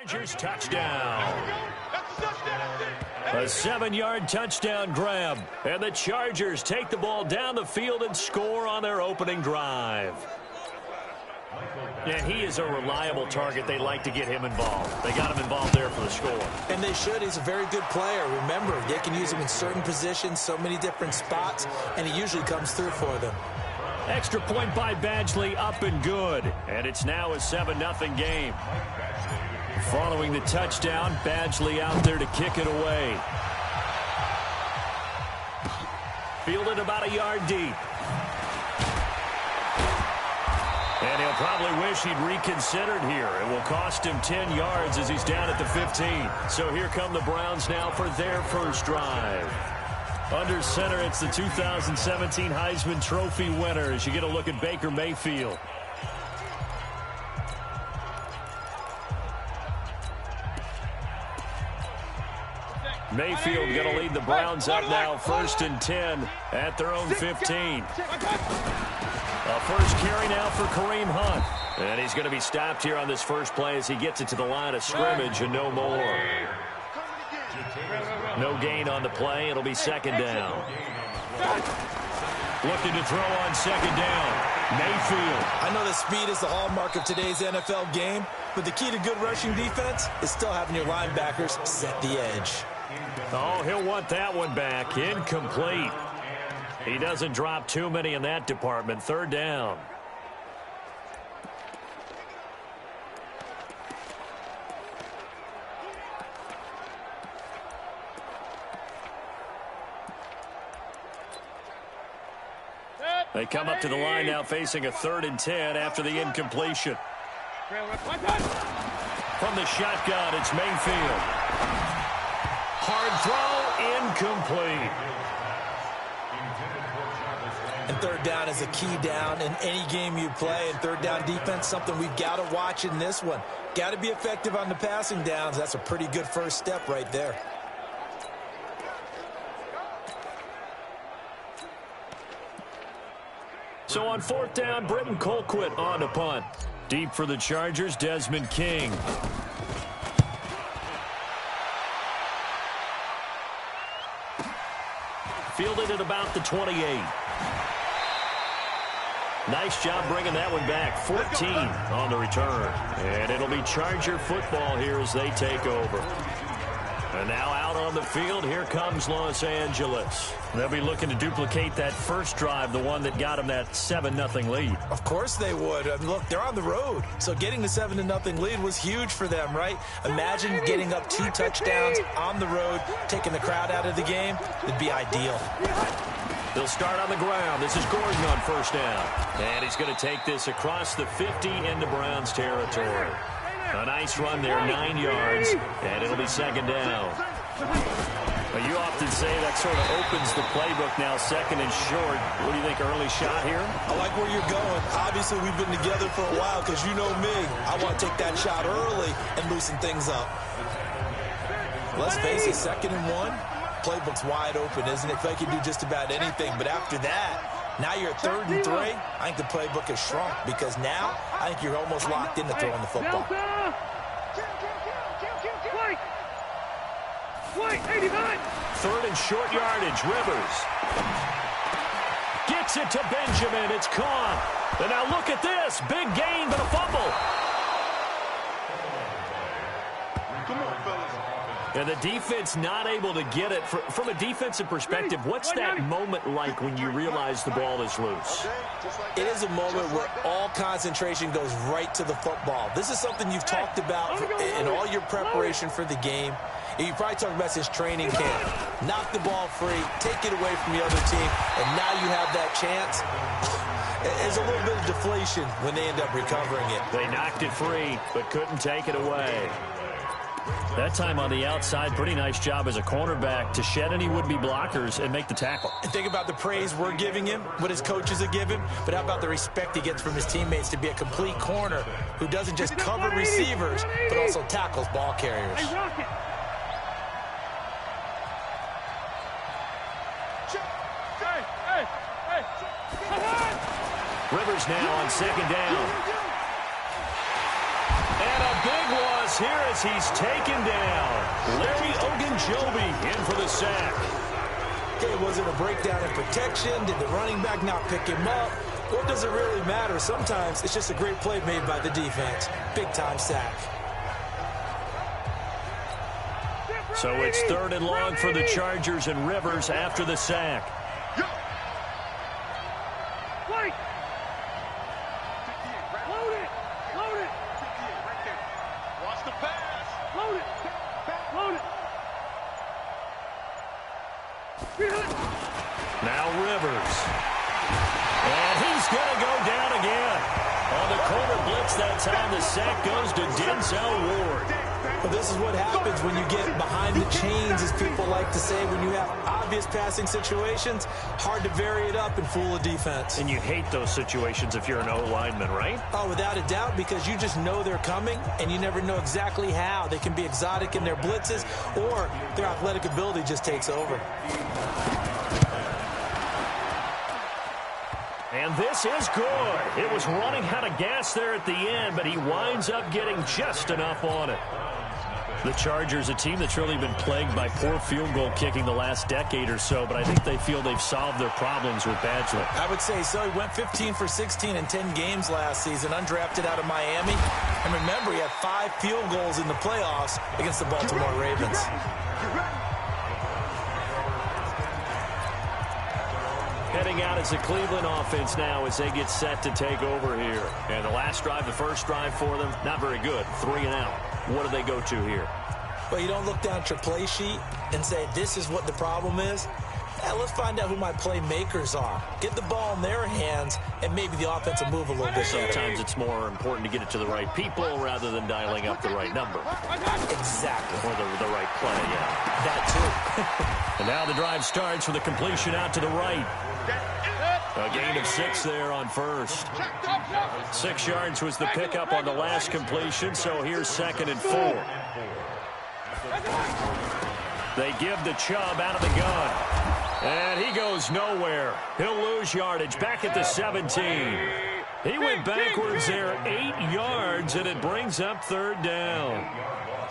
Chargers touchdown. A 7-yard touchdown grab. And the Chargers take the ball down the field and score on their opening drive. And he is a reliable target. They like to get him involved. They got him involved there for the score. And they should. He's a very good player. Remember, they can use him in certain positions, so many different spots, and he usually comes through for them. Extra point by Badgley, up and good. And it's now a 7-0 game. Following the touchdown, Badgley out there to kick it away. Fielded about a yard deep. And he'll probably wish he'd reconsidered here. It will cost him 10 yards as he's down at the 15. So here come the Browns now for their first drive. Under center, it's the 2017 Heisman Trophy winner as you get a look at Baker Mayfield. Mayfield going to lead the Browns up now, 1st and 10 at their own 15. A first carry now for Kareem Hunt. And he's going to be stopped here on this first play as he gets it to the line of scrimmage and no more. No gain on the play. It'll be 2nd down. Looking to throw on 2nd down. Mayfield. I know that speed is the hallmark of today's NFL game, but the key to good rushing defense is still having your linebackers set the edge. Oh, he'll want that one back. Incomplete. He doesn't drop too many in that department. 3rd down. They come up to the line now facing a 3rd and 10 after the incompletion. From the shotgun, it's Mayfield. Hard throw, incomplete. And 3rd down is a key down in any game you play. And 3rd down defense, something we've got to watch in this one. Got to be effective on the passing downs. That's a pretty good first step right there. So on 4th down, Britton Colquitt on to punt. Deep for the Chargers, Desmond King. Fielded at about the 28. Nice job bringing that one back. 14 on the return. And it'll be Charger football here as they take over. And now out on the field, here comes Los Angeles. They'll be looking to duplicate that first drive, the one that got them that 7-0 lead. Of course they would. Look, they're on the road. So getting the 7-0 lead was huge for them, right? Imagine getting up 2 touchdowns on the road, taking the crowd out of the game. It'd be ideal. They'll start on the ground. This is Gordon on 1st down. And he's going to take this across the 50 into Browns territory. A nice run there, 9 yards, and it'll be 2nd down. But you often say that sort of opens the playbook now, 2nd and short. What do you think, early shot here? I like where you're going. Obviously, we've been together for a while because you know me. I want to take that shot early and loosen things up. Let's face it, 2nd and 1. Playbook's wide open, isn't it? They can do just about anything. But after that, now you're 3rd and 3. I think the playbook has shrunk because now I think you're almost locked into throwing the football. White, 89. 3rd and short yardage, Rivers. Gets it to Benjamin. It's caught. And now look at this. Big gain, but a fumble. Come on, fellas. And the defense not able to get it. From a defensive perspective, what's that moment like when you realize the ball is loose? It is a moment where all concentration goes right to the football. This is something you've talked about in all your preparation for the game. You probably talked about since training camp. Knock the ball free, take it away from the other team, and now you have that chance. There's a little bit of deflation when they end up recovering it. They knocked it free, but couldn't take it away. That time on the outside, pretty nice job as a cornerback to shed any would-be blockers and make the tackle. And think about the praise we're giving him, what his coaches are giving, but how about the respect he gets from his teammates to be a complete corner who doesn't just cover receivers, but also tackles ball carriers. Rivers now on 2nd down. And a big loss here as he's taken down. Larry Ogunjobi in for the sack. Okay, was it a breakdown in protection? Did the running back not pick him up? What does it really matter? Sometimes it's just a great play made by the defense. Big-time sack. So it's 3rd and long for the Chargers, and Rivers after the sack. Wait. Load it. Load it. Watch the pass. Load it. Load it. Now Rivers. And he's going to go down again. On the corner blitz that time, the sack goes to Denzel Ward. Well, this is what happens when you get behind the chains, as people like to say. When you have obvious passing situations, hard to vary it up and fool a defense. And you hate those situations if you're an O-lineman, right? Oh, without a doubt, because you just know they're coming, and you never know exactly how. They can be exotic in their blitzes, or their athletic ability just takes over. And this is good. It was running out of gas there at the end, but he winds up getting just enough on it. The Chargers, a team that's really been plagued by poor field goal kicking the last decade or so, but I think they feel they've solved their problems with Badgley. I would say so. He went 15 for 16 in 10 games last season, undrafted out of Miami. And remember, he had 5 field goals in the playoffs against the Baltimore Ravens. Heading out as the Cleveland offense now as they get set to take over here. And the last drive, the first drive for them, not very good. 3 and out. What do they go to here? Well, you don't look down at your play sheet and say, this is what the problem is. Yeah, let's find out who my playmakers are. Get the ball in their hands, and maybe the offense will move a little bit better. Sometimes it's more important to get it to the right people rather than dialing up the right number. Exactly. Or the right play, yeah. That, too. And now the drive starts with a completion out to the right. A gain of 6 there on first. 6 yards was the pickup on the last completion, so here's 2nd and 4. They give the Chubb out of the gun. And he goes nowhere. He'll lose yardage back at the 17. He went backwards there 8 yards, and it brings up 3rd down.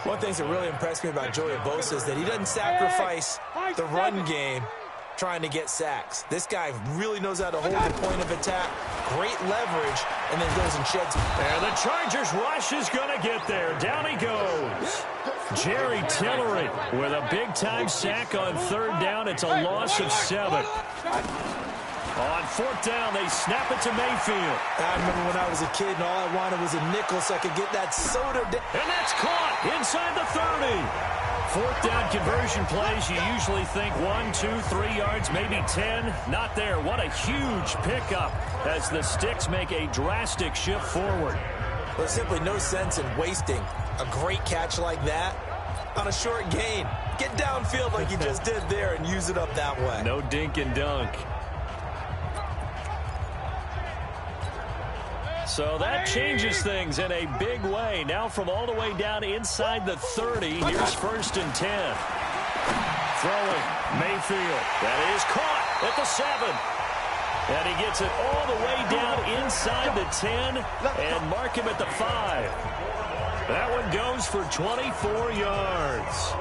One thing that really impressed me about Joey Bosa is that he doesn't sacrifice the run game trying to get sacks. This guy really knows how to hold the point of attack, great leverage, and then goes and sheds. And the Chargers rush is going to get there. Down he goes. Jerry Tillery with a big-time sack on 3rd down. It's a loss of 7. On 4th down, they snap it to Mayfield. I remember when I was a kid and all I wanted was a nickel so I could get that soda. And that's caught inside the 30. 4th down conversion plays, you usually think 1, 2, 3 yards, maybe 10. Not there. What a huge pickup as the Sticks make a drastic shift forward. There's simply no sense in wasting a great catch like that on a short gain. Get downfield like you just did there and use it up that way. No dink and dunk. So that changes things in a big way. Now from all the way down inside the 30, here's 1st and 10. Throwing, Mayfield. That is caught at the 7. And he gets it all the way down inside the 10 and mark him at the 5. That one goes for 24 yards.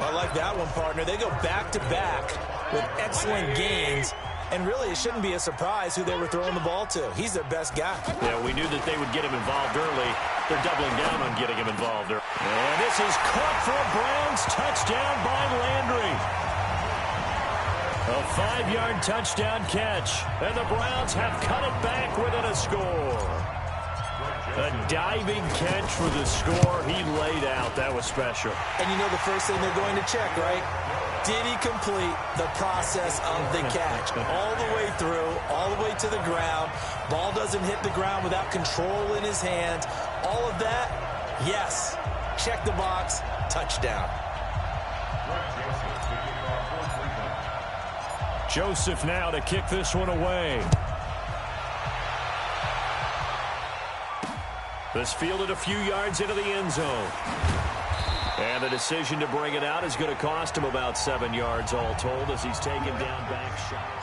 I like that one, partner. They go back-to-back with excellent gains. And really, it shouldn't be a surprise who they were throwing the ball to. He's their best guy. Yeah, we knew that they would get him involved early. They're doubling down on getting him involved early. And this is caught for a Browns touchdown by Landry. A 5-yard touchdown catch. And the Browns have cut it back within a score. A diving catch for the score. He laid out. That was special. And you know the first thing they're going to check, right? Did he complete the process of the catch? All the way through, all the way to the ground. Ball doesn't hit the ground without control in his hands. All of that, yes. Check the box, touchdown. Joseph now to kick this one away. This fielded a few yards into the end zone. And the decision to bring it out is going to cost him about 7 yards all told as he's taken down back shot.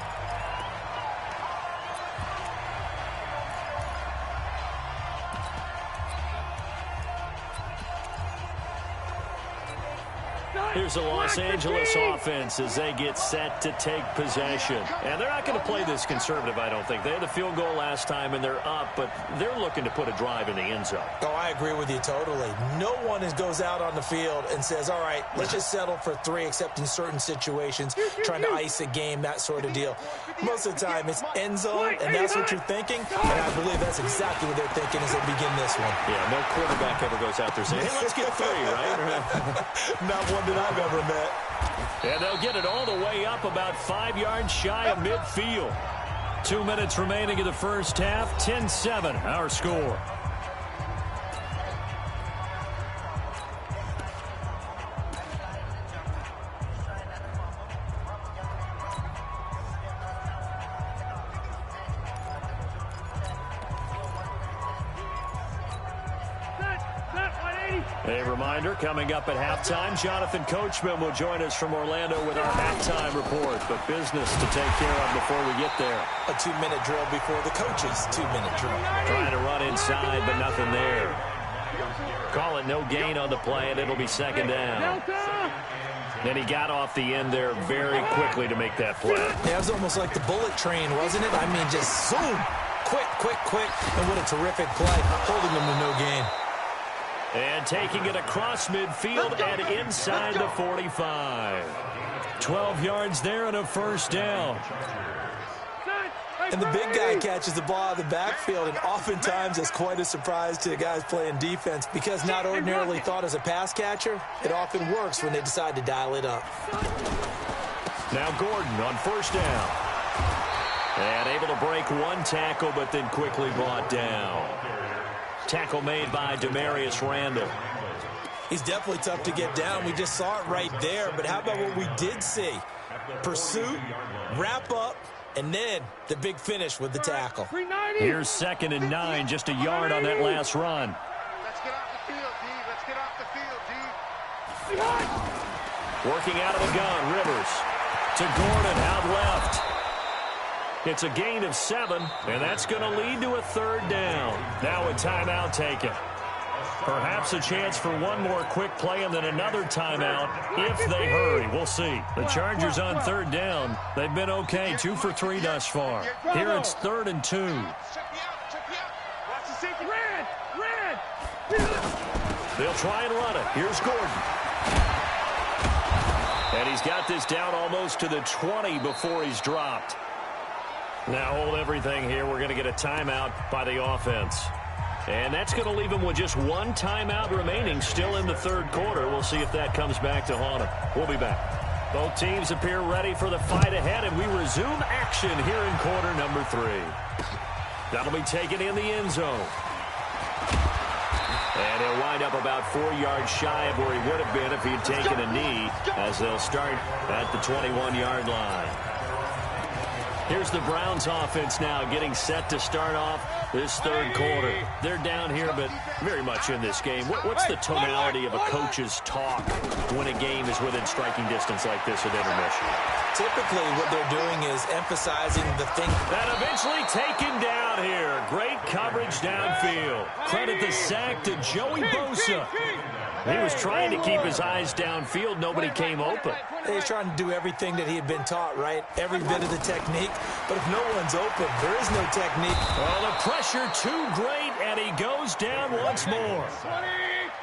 Here's the Los Angeles offense as they get set to take possession. And they're not going to play this conservative, I don't think. They had the field goal last time, and they're up, but they're looking to put a drive in the end zone. Oh, I agree with you totally. No one goes out on the field and says, all right, let's just settle for 3, except in certain situations, trying to ice a game, that sort of deal. Most of the time, it's end zone, and that's what you're thinking, and I believe that's exactly what they're thinking as they begin this one. Yeah, no quarterback ever goes out there saying, hey, let's get 3, right? Not one that I've ever met. And they'll get it all the way up about 5 yards shy of midfield. 2 minutes remaining in the first half. 10-7, our score. A reminder, coming up at halftime, Jonathan Coachman will join us from Orlando with our halftime report. But business to take care of before we get there. A 2-minute drill before the coach's 2-minute drill. Trying to run inside, but nothing there. Call it no gain on the play, and it'll be second down. And he got off the end there very quickly to make that play. Yeah, it was almost like the bullet train, wasn't it? I mean, just zoom. Quick, quick, quick. And what a terrific play, holding them to no gain. And taking it across midfield and inside the 45. 12 yards there and a first down. And the big guy catches the ball out of the backfield, and oftentimes it's quite a surprise to the guys playing defense because not ordinarily thought as a pass catcher, it often works when they decide to dial it up. Now Gordon on first down. And able to break one tackle, but then quickly brought down. Tackle made by Demarius Randall. He's definitely tough to get down. We just saw it right there. But how about what we did see? Pursuit, wrap up, and then the big finish with the tackle. Here's 2nd and 9, just a yard on that last run. Let's get off the field, D. Let's get off the field, D. Working out of the gun, Rivers to Gordon out left. It's a gain of 7, and that's going to lead to a 3rd down. Now a timeout taken. Perhaps a chance for one more quick play and then another timeout if they hurry. We'll see. The Chargers on 3rd down. They've been okay, 2 for 3 thus far. Here it's 3rd and 2. They'll try and run it. Here's Gordon. And he's got this down almost to the 20 before he's dropped. Now hold everything here. We're going to get a timeout by the offense. And that's going to leave him with just one timeout remaining still in the 3rd quarter. We'll see if that comes back to haunt him. We'll be back. Both teams appear ready for the fight ahead, and we resume action here in quarter number 3. That'll be taken in the end zone. And he'll wind up about 4 yards shy of where he would have been if he had taken a knee, as they'll start at the 21-yard line. Here's the Browns offense now getting set to start off this 3rd quarter. They're down here, but very much in this game. What's the tonality of a coach's talk when a game is within striking distance like this at intermission? Typically, what they're doing is emphasizing the thing. And eventually taken down here. Great coverage downfield. Credit the sack to Joey Bosa. He was trying to keep his eyes downfield. Nobody came open. He's trying to do everything that he had been taught, right? Every bit of the technique. But if no one's open, there is no technique. Well, the pressure too great, and he goes down once more.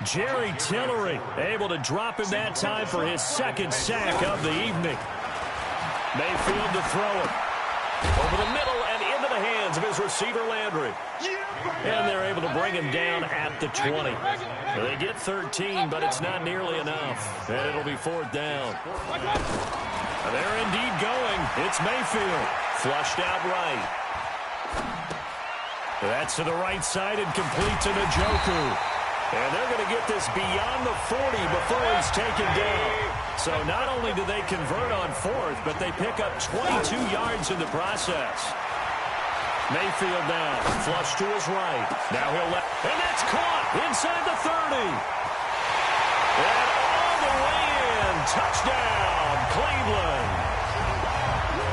Jerry Tillery able to drop him that time for his 2nd sack of the evening. Mayfield to throw it. Over the middle and into the hands of his receiver, Landry. And they're able to bring him down at the 20. They get 13, but it's not nearly enough. And it'll be 4th down. They're indeed going. It's Mayfield. Flushed out right. That's to the right side and complete to Njoku. And they're going to get this beyond the 40 before he's taken down. So not only do they convert on 4th, but they pick up 22 yards in the process. Mayfield now, flush to his right. Now he'll let, and that's caught inside the 30. And all the way in, touchdown, Cleveland.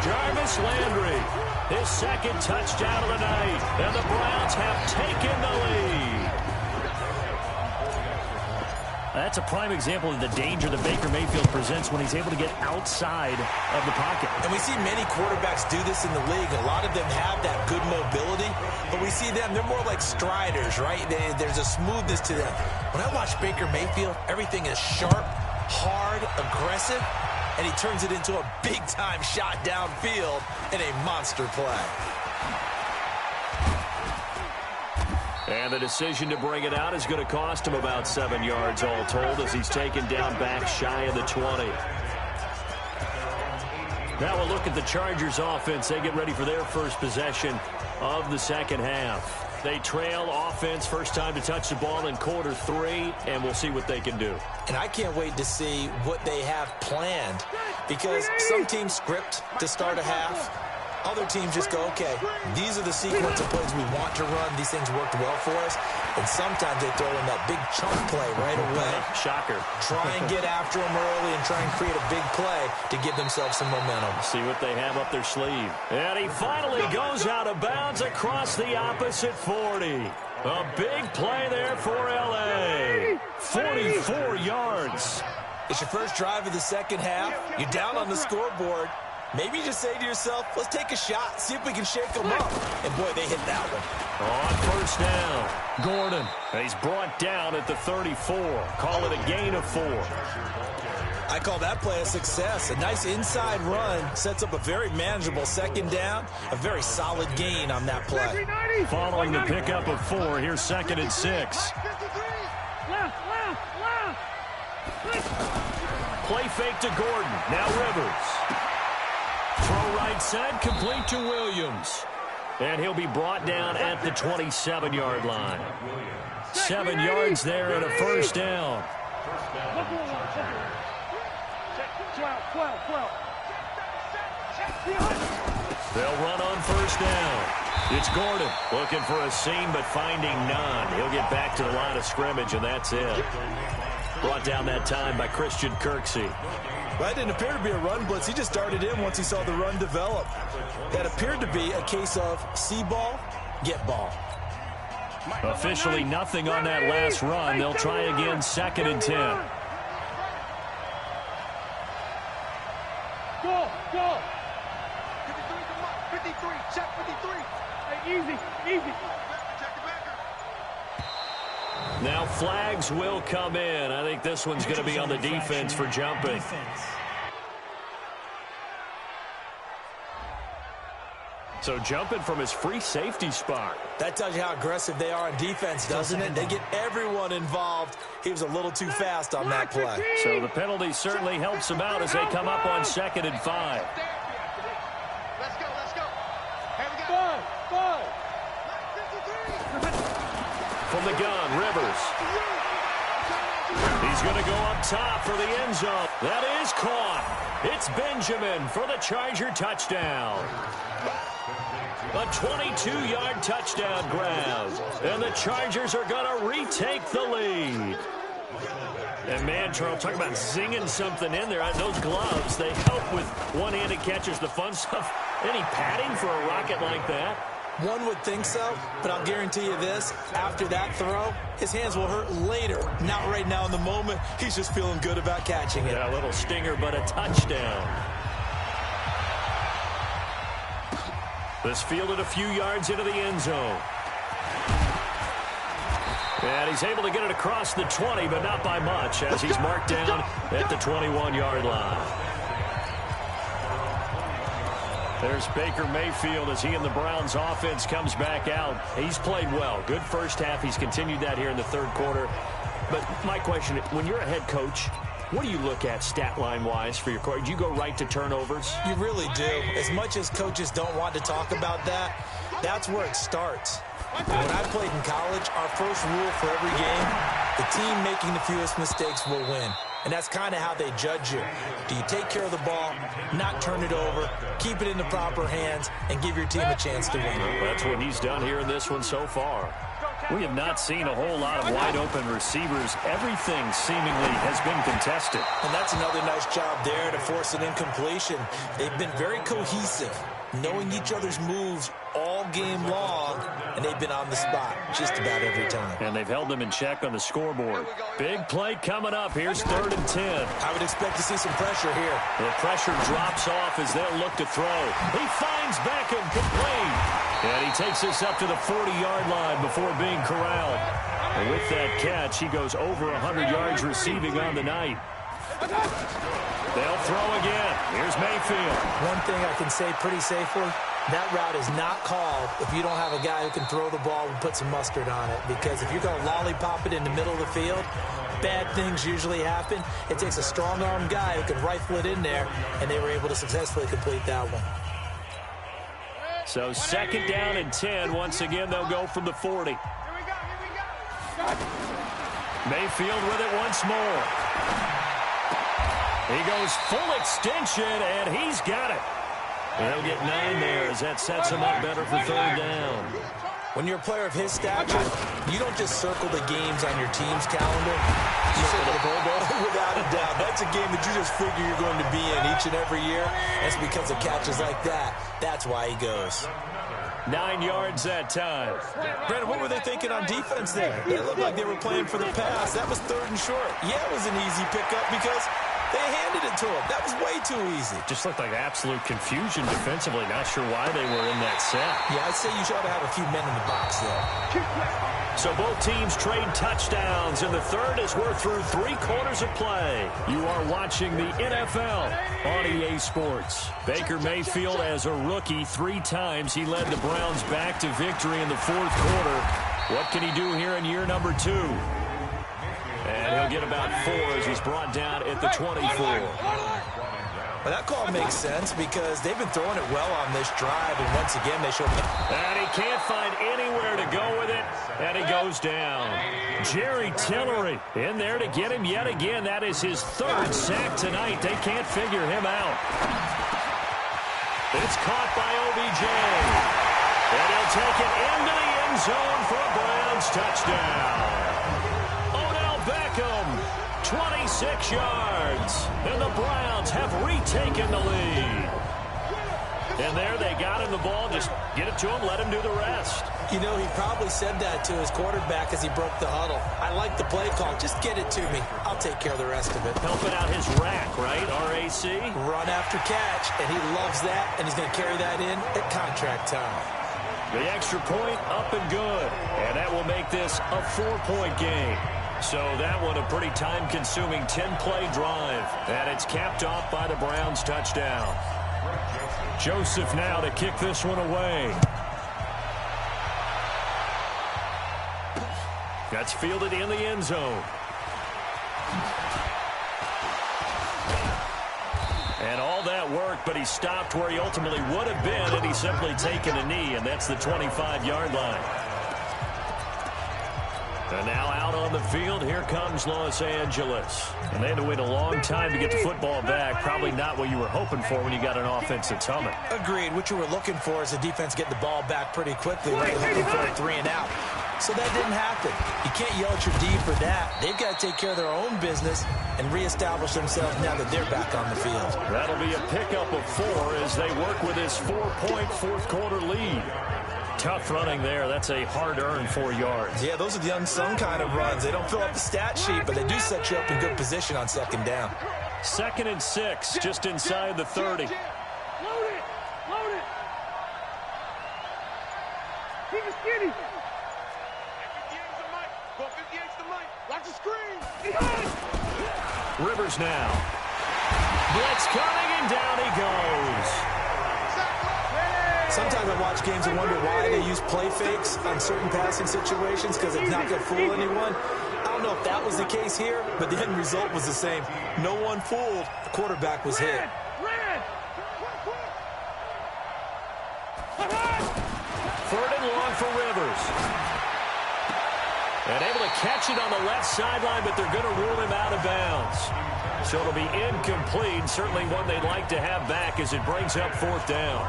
Jarvis Landry, his 2nd touchdown of the night, and the Browns have taken the lead. That's a prime example of the danger that Baker Mayfield presents when he's able to get outside of the pocket. And we see many quarterbacks do this in the league. A lot of them have that good mobility, but we see them, they're more like striders, right? There's a smoothness to them. When I watch Baker Mayfield, everything is sharp, hard, aggressive, and he turns it into a big-time shot downfield in a monster play. And the decision to bring it out is going to cost him about 7 yards all told as he's taken down back shy of the 20. Now we'll look at the Chargers offense. They get ready for their first possession of the second half. They trail offense, first time to touch the ball in quarter 3, and we'll see what they can do. And I can't wait to see what they have planned, because some teams script to start a half. Other teams just go, okay, these are the sequence of plays we want to run. These things worked well for us. And sometimes they throw in that big chunk play right away. Shocker. Try and get after them early and try and create a big play to give themselves some momentum. See what they have up their sleeve. And he finally goes out of bounds across the opposite 40. A big play there for L.A. 44 yards. It's your first drive of the second half. You're down on the scoreboard. Maybe you just say to yourself, let's take a shot, see if we can shake them up. And, boy, they hit that one. On first down, Gordon. He's brought down at the 34. Call it a gain of 4. I call that play a success. A nice inside run sets up a very manageable second down. A very solid gain on that play. Following the pickup of 4, here's 2nd and 6. Play fake to Gordon. Now Rivers. Throw right side, complete to Williams. And he'll be brought down at the 27-yard line. 7 yards there and a first down. 12. They'll run on first down. It's Gordon looking for a seam but finding none. He'll get back to the line of scrimmage, and that's it. Brought down that time by Christian Kirksey. Well, that didn't appear to be a run blitz. He just darted in once he saw the run develop. That appeared to be a case of see ball, get ball. Officially nothing on that last run. They'll try again, 2nd and 10. Go. 53, check 53. Hey, easy. Now flags will come in. I think this one's going to be on the defense for jumping. So jumping from his free safety spot. That tells you how aggressive they are on defense, doesn't it? They get everyone involved. He was a little too fast on that play. So the penalty certainly helps them out as they come up on 2nd and 5. Let's go. Here we go. Go. From the gun, Rivers. He's going to go up top for the end zone. That is caught. It's Benjamin for the Charger touchdown. A 22-yard touchdown grab. And the Chargers are going to retake the lead. And, man, Charles, talk about zinging something in there. Those gloves, they help with one-handed catches, the fun stuff. Any padding for a rocket like that? One would think so, but I'll guarantee you this. After that throw, his hands will hurt later. Not right now in the moment. He's just feeling good about catching it. Yeah, a little stinger, but a touchdown. This fielded a few yards into the end zone. And he's able to get it across the 20, but not by much, as he's marked down at the 21-yard line. There's Baker Mayfield as he and the Browns offense comes back out. He's played well. Good first half. He's continued that here in the third quarter. But my question, when you're a head coach, what do you look at stat line-wise for your coach? Do you go right to turnovers? You really do. As much as coaches don't want to talk about that, that's where it starts. When I played in college, our first rule for every game, the team making the fewest mistakes will win. And that's kind of how they judge you. Do you take care of the ball, not turn it over, keep it in the proper hands, and give your team a chance to win? Well, that's what he's done here in this one so far. We have not seen a whole lot of wide-open receivers. Everything seemingly has been contested. And that's another nice job there to force an incompletion. They've been very cohesive. knowing each other's moves all game long, and they've been on the spot just about every time. And they've held them in check on the scoreboard. Big play coming up. Here's 3rd and 10. I would expect to see some pressure here. The pressure drops off as they'll look to throw. He finds Beckham complete. And he takes this up to the 40-yard line before being corralled. And with that catch, he goes over 100 yards receiving on the night. They'll throw again. Here's Mayfield. One thing I can say pretty safely, that route is not called if you don't have a guy who can throw the ball and put some mustard on it. Because if you're going to lollipop it in the middle of the field, bad things usually happen. It takes a strong-armed guy who can rifle it in there, and they were able to successfully complete that one. So 2nd down and 10. Once again, they'll go from the 40. Mayfield with it once more. He goes full extension, and he's got it. He'll get 9 there as that sets him up better for 3rd down. When you're a player of his stature, you don't just circle the games on your team's calendar. You circle the Pro Bowl. Without a doubt. That's a game that you just figure you're going to be in each and every year. It's because of catches like that. That's why he goes. 9 yards that time. Brandon, what were they thinking on defense there? They looked like they were playing for the pass. That was 3rd and short. Yeah, it was an easy pickup because they handed it to him. That was way too easy. Just looked like absolute confusion defensively. Not sure why they were in that set. Yeah, I'd say you should have a few men in the box there. So both teams trade touchdowns, and the 3rd as we're through 3 quarters of play. You are watching the NFL on EA Sports. Baker Mayfield, as a rookie, 3 times he led the Browns back to victory in the 4th quarter. What can he do here in year number 2? And he'll get about 4 as he's brought down at the 24. Well, that call makes sense because they've been throwing it well on this drive, and once again they showed it. And he can't find anywhere to go with it, and he goes down. Jerry Tillery in there to get him yet again. That is his 3rd sack tonight. They can't figure him out. It's caught by OBJ. And he'll take it into the end zone for a Browns touchdown. Beckham, 26 yards, and the Browns have retaken the lead. And there they got him the ball. Just get it to him, let him do the rest. You know, he probably said that to his quarterback as he broke the huddle. I like the play call. Just get it to me. I'll take care of the rest of it. Helping out his rack, right? RAC? Run after catch, and he loves that, and he's going to carry that in at contract time. The extra point up and good, and that will make this a 4-point game. So that one a pretty time-consuming 10-play drive. And it's capped off by the Browns touchdown. Joseph now to kick this one away. That's fielded in the end zone. And all that worked, but he stopped where he ultimately would have been, and he's simply taken a knee, and that's the 25-yard line. And now out on the field, here comes Los Angeles. And they had to wait a long time to get the football back. Probably not what you were hoping for when you got an offense that's humming. Agreed. What you were looking for is the defense getting the ball back pretty quickly. Right? Looking for a 3 and out. So that didn't happen. You can't yell at your D for that. They've got to take care of their own business and reestablish themselves now that they're back on the field. That'll be a pickup of 4 as they work with this 4-point 4th quarter lead. Tough running there. That's a hard-earned 4 yards. Yeah, those are the unsung kind of runs. They don't fill up the stat sheet, but they do set you up in good position on 2nd down. 2nd and 6, just inside the 30. Load it! Load it! Keep it skinny! 58's the mic. Go 58's the mic. Watch the screen. Rivers now. Blitz coming, and down he goes. Sometimes I watch games and wonder why they use play fakes on certain passing situations because it's not going to fool anyone. I don't know if that was the case here, but the end result was the same. No one fooled. The quarterback was hit. Third and long for Rivers. And able to catch it on the left sideline, but they're going to rule him out of bounds. So it'll be incomplete. Certainly one they'd like to have back as it brings up 4th down.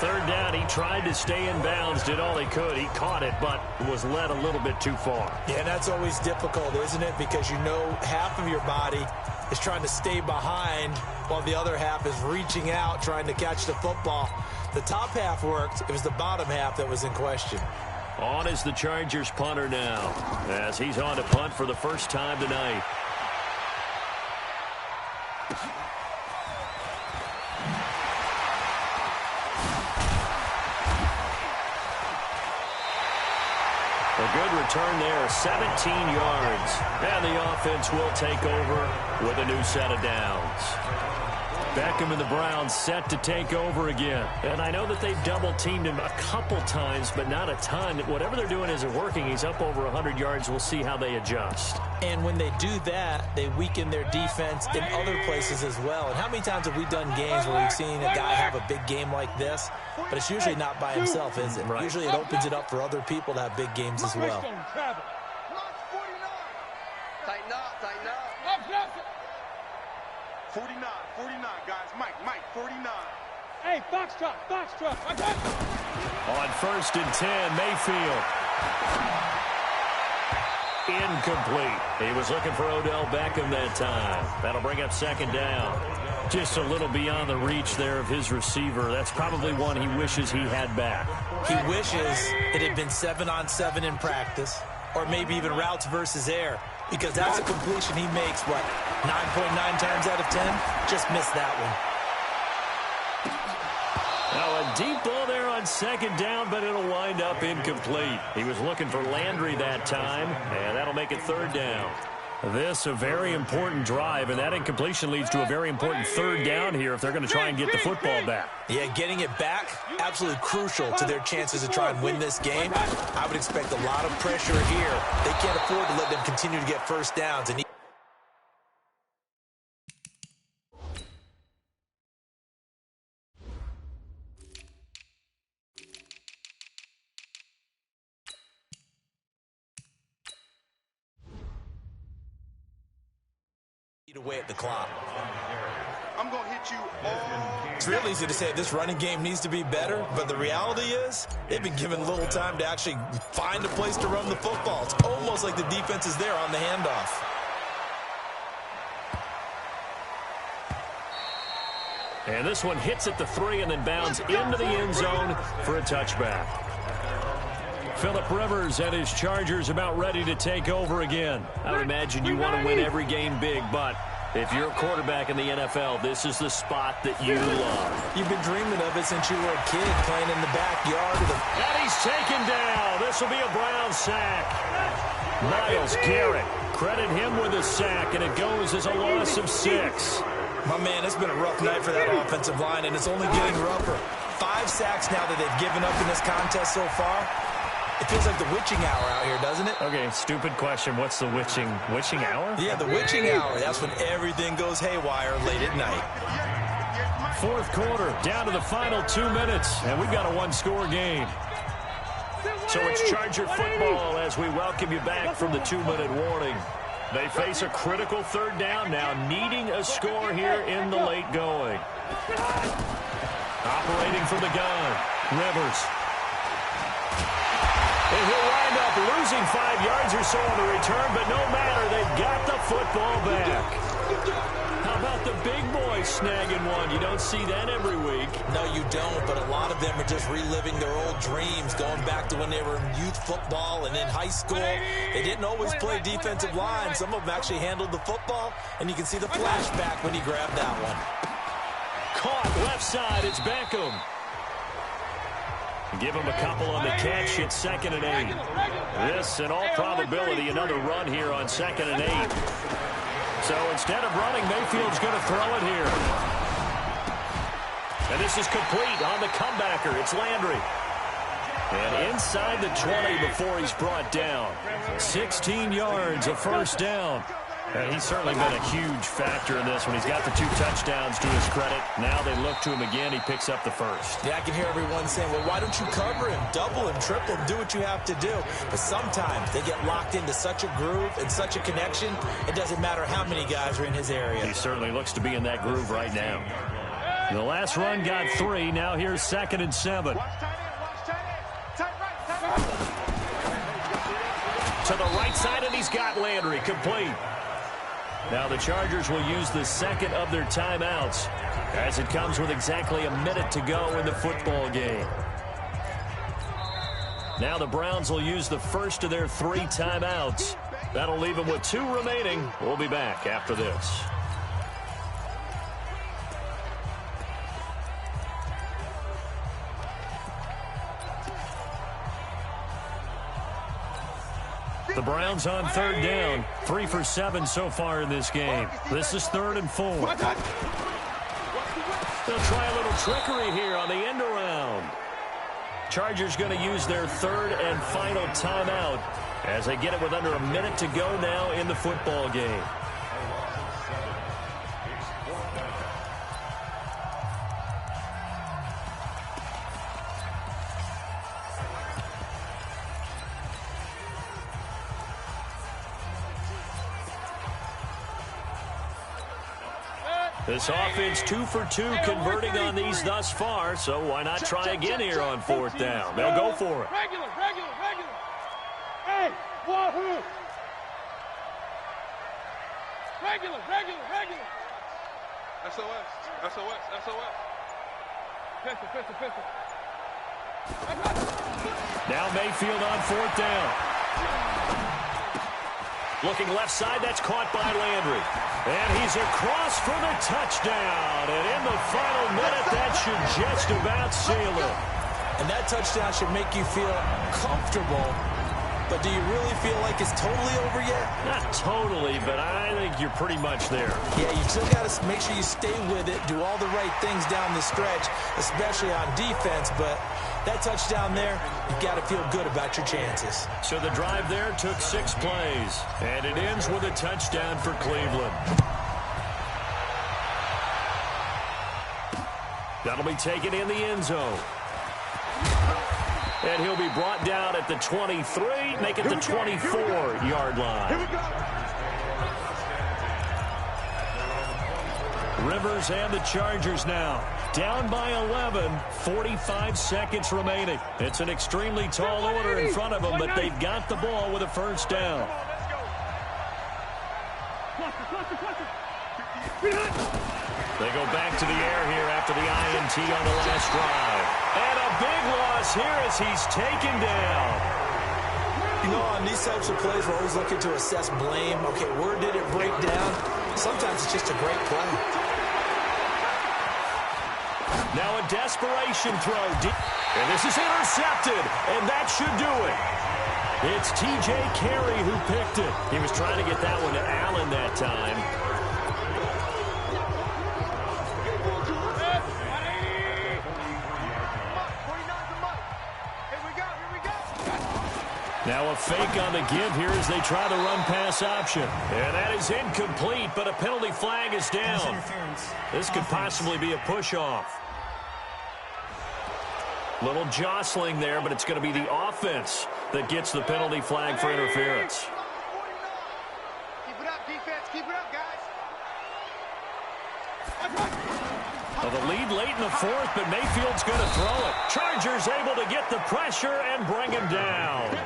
3rd down, he tried to stay in bounds, did all he could. He caught it, but was led a little bit too far. Yeah, and that's always difficult, isn't it? Because you know half of your body is trying to stay behind while the other half is reaching out, trying to catch the football. The top half worked. It was the bottom half that was in question. On is the Chargers punter now, as he's on to punt for the first time tonight. A good return there, 17 yards. And the offense will take over with a new set of downs. Beckham and the Browns set to take over again. And I know that they've double-teamed him a couple times, but not a ton. Whatever they're doing isn't working. He's up over 100 yards. We'll see how they adjust. And when they do that, they weaken their defense in other places as well. And how many times have we done games where we've seen a guy have a big game like this? But it's usually not by himself, is it? Right. Usually it opens it up for other people to have big games as well. Tighten up, tighten up. 49, guys. Mike, 49. Hey, Foxtrot. I got you. On 1st and 10, Mayfield. Incomplete. He was looking for Odell Beckham that time. That'll bring up 2nd down. Just a little beyond the reach there of his receiver. That's probably one he wishes he had back. He wishes it had been 7-on-7 in practice, or maybe even routes versus air, because that's a completion he makes, 9.9 times out of 10? Just missed that one. Now a deep ball there on 2nd down, but it'll wind up incomplete. He was looking for Landry that time, and that'll make it 3rd down. This a very important drive, and that incompletion leads to a very important 3rd down here if they're going to try and get the football back. Yeah, getting it back, absolutely crucial to their chances to try and win this game. I would expect a lot of pressure here. They can't afford to let them continue to get 1st downs. And away at the clock. I'm going to hit you all. It's real easy to say this running game needs to be better, but the reality is they've been given little time to actually find a place to run the football. It's almost like the defense is there on the handoff. And this one hits at the 3 and then bounds into the end zone for a touchback. Phillip Rivers and his Chargers about ready to take over again. I would imagine you want to win every game big, but if you're a quarterback in the NFL, this is the spot that you love. You've been dreaming of it since you were a kid, playing in the backyard. And he's taken down. This will be a Brown sack. Myles Garrett, credit him with a sack, and it goes as a loss of 6. My man, it's been a rough night for that offensive line, and it's only getting rougher. 5 sacks now that they've given up in this contest so far. It feels like the witching hour out here, doesn't it? Okay, stupid question. What's the witching hour? Yeah, the witching hour. That's when everything goes haywire late at night. 4th quarter, down to the final 2 minutes, and we've got a 1-score game. So it's Charger football as we welcome you back from the 2-minute warning. They face a critical 3rd down now, needing a score here in the late going. Operating from the gun, Rivers. And he'll wind up losing 5 yards or so on the return, but no matter, they've got the football back. How about the big boys snagging one? You don't see that every week. No, you don't, but a lot of them are just reliving their old dreams, going back to when they were in youth football and in high school. They didn't always play defensive line. Some of them actually handled the football, and you can see the flashback when he grabbed that one. Caught left side, it's Beckham. Give him a couple on the catch. It's 2nd and 8. This, in all probability, another run here on 2nd and 8. So instead of running, Mayfield's going to throw it here. And this is complete on the comebacker. It's Landry. And inside the 20 before he's brought down. 16 yards, a 1st down. And he's certainly been a huge factor in this one. He's got the 2 touchdowns to his credit. Now they look to him again. He picks up the 1st. Yeah, I can hear everyone saying, well, why don't you cover him, double him, triple him, do what you have to do. But sometimes they get locked into such a groove and such a connection, it doesn't matter how many guys are in his area. He certainly looks to be in that groove right now. The last run got 3. Now here's 2nd and 7. To the right side, and he's got Landry complete. Now the Chargers will use the second of their timeouts as it comes with exactly a minute to go in the football game. Now the Browns will use the first of their 3 timeouts. That'll leave them with 2 remaining. We'll be back after this. The Browns on 3rd down. 3 for 7 so far in this game. This is 3rd and 4. They'll try a little trickery here on the end around. Chargers going to use their 3rd and final timeout as they get it with under a minute to go now in the football game. This offense 2 for 2 converting on these thus far, so why not try again here on 4th down? They'll go for it. Regular. Hey, wahoo! Regular. SOS. Pistol. Now Mayfield on 4th down. Looking left side, that's caught by Landry. And he's across for the touchdown. And in the final minute, that should just about seal it. And that touchdown should make you feel comfortable. But do you really feel like it's totally over yet? Not totally, but I think you're pretty much there. Yeah, you still got to make sure you stay with it, do all the right things down the stretch, especially on defense. But that touchdown there, you've got to feel good about your chances. So the drive there took 6 plays, and it ends with a touchdown for Cleveland. That'll be taken in the end zone. And he'll be brought down at the 23, make it the 24-yard line. Here we go. Rivers and the Chargers now down by 11, 45 seconds remaining. It's an extremely tall order in front of them, but they've got the ball with a 1st down. They go back to the air here after the INT on the last drive. And a big loss here as he's taken down. You know, on these types of plays, we're always looking to assess blame. Okay, where did it break down? Sometimes it's just a great play. Now a desperation throw. And this is intercepted. And that should do it. It's T.J. Carey who picked it. He was trying to get that one to Allen that time. Now a fake on the give here as they try the run-pass option. And that is incomplete, but a penalty flag is down. This could possibly be a push-off. Little jostling there, but it's going to be the offense that gets the penalty flag for interference. Keep it up, defense. Keep it up, guys. Well, the lead late in the 4th, but Mayfield's going to throw it. Chargers able to get the pressure and bring him down.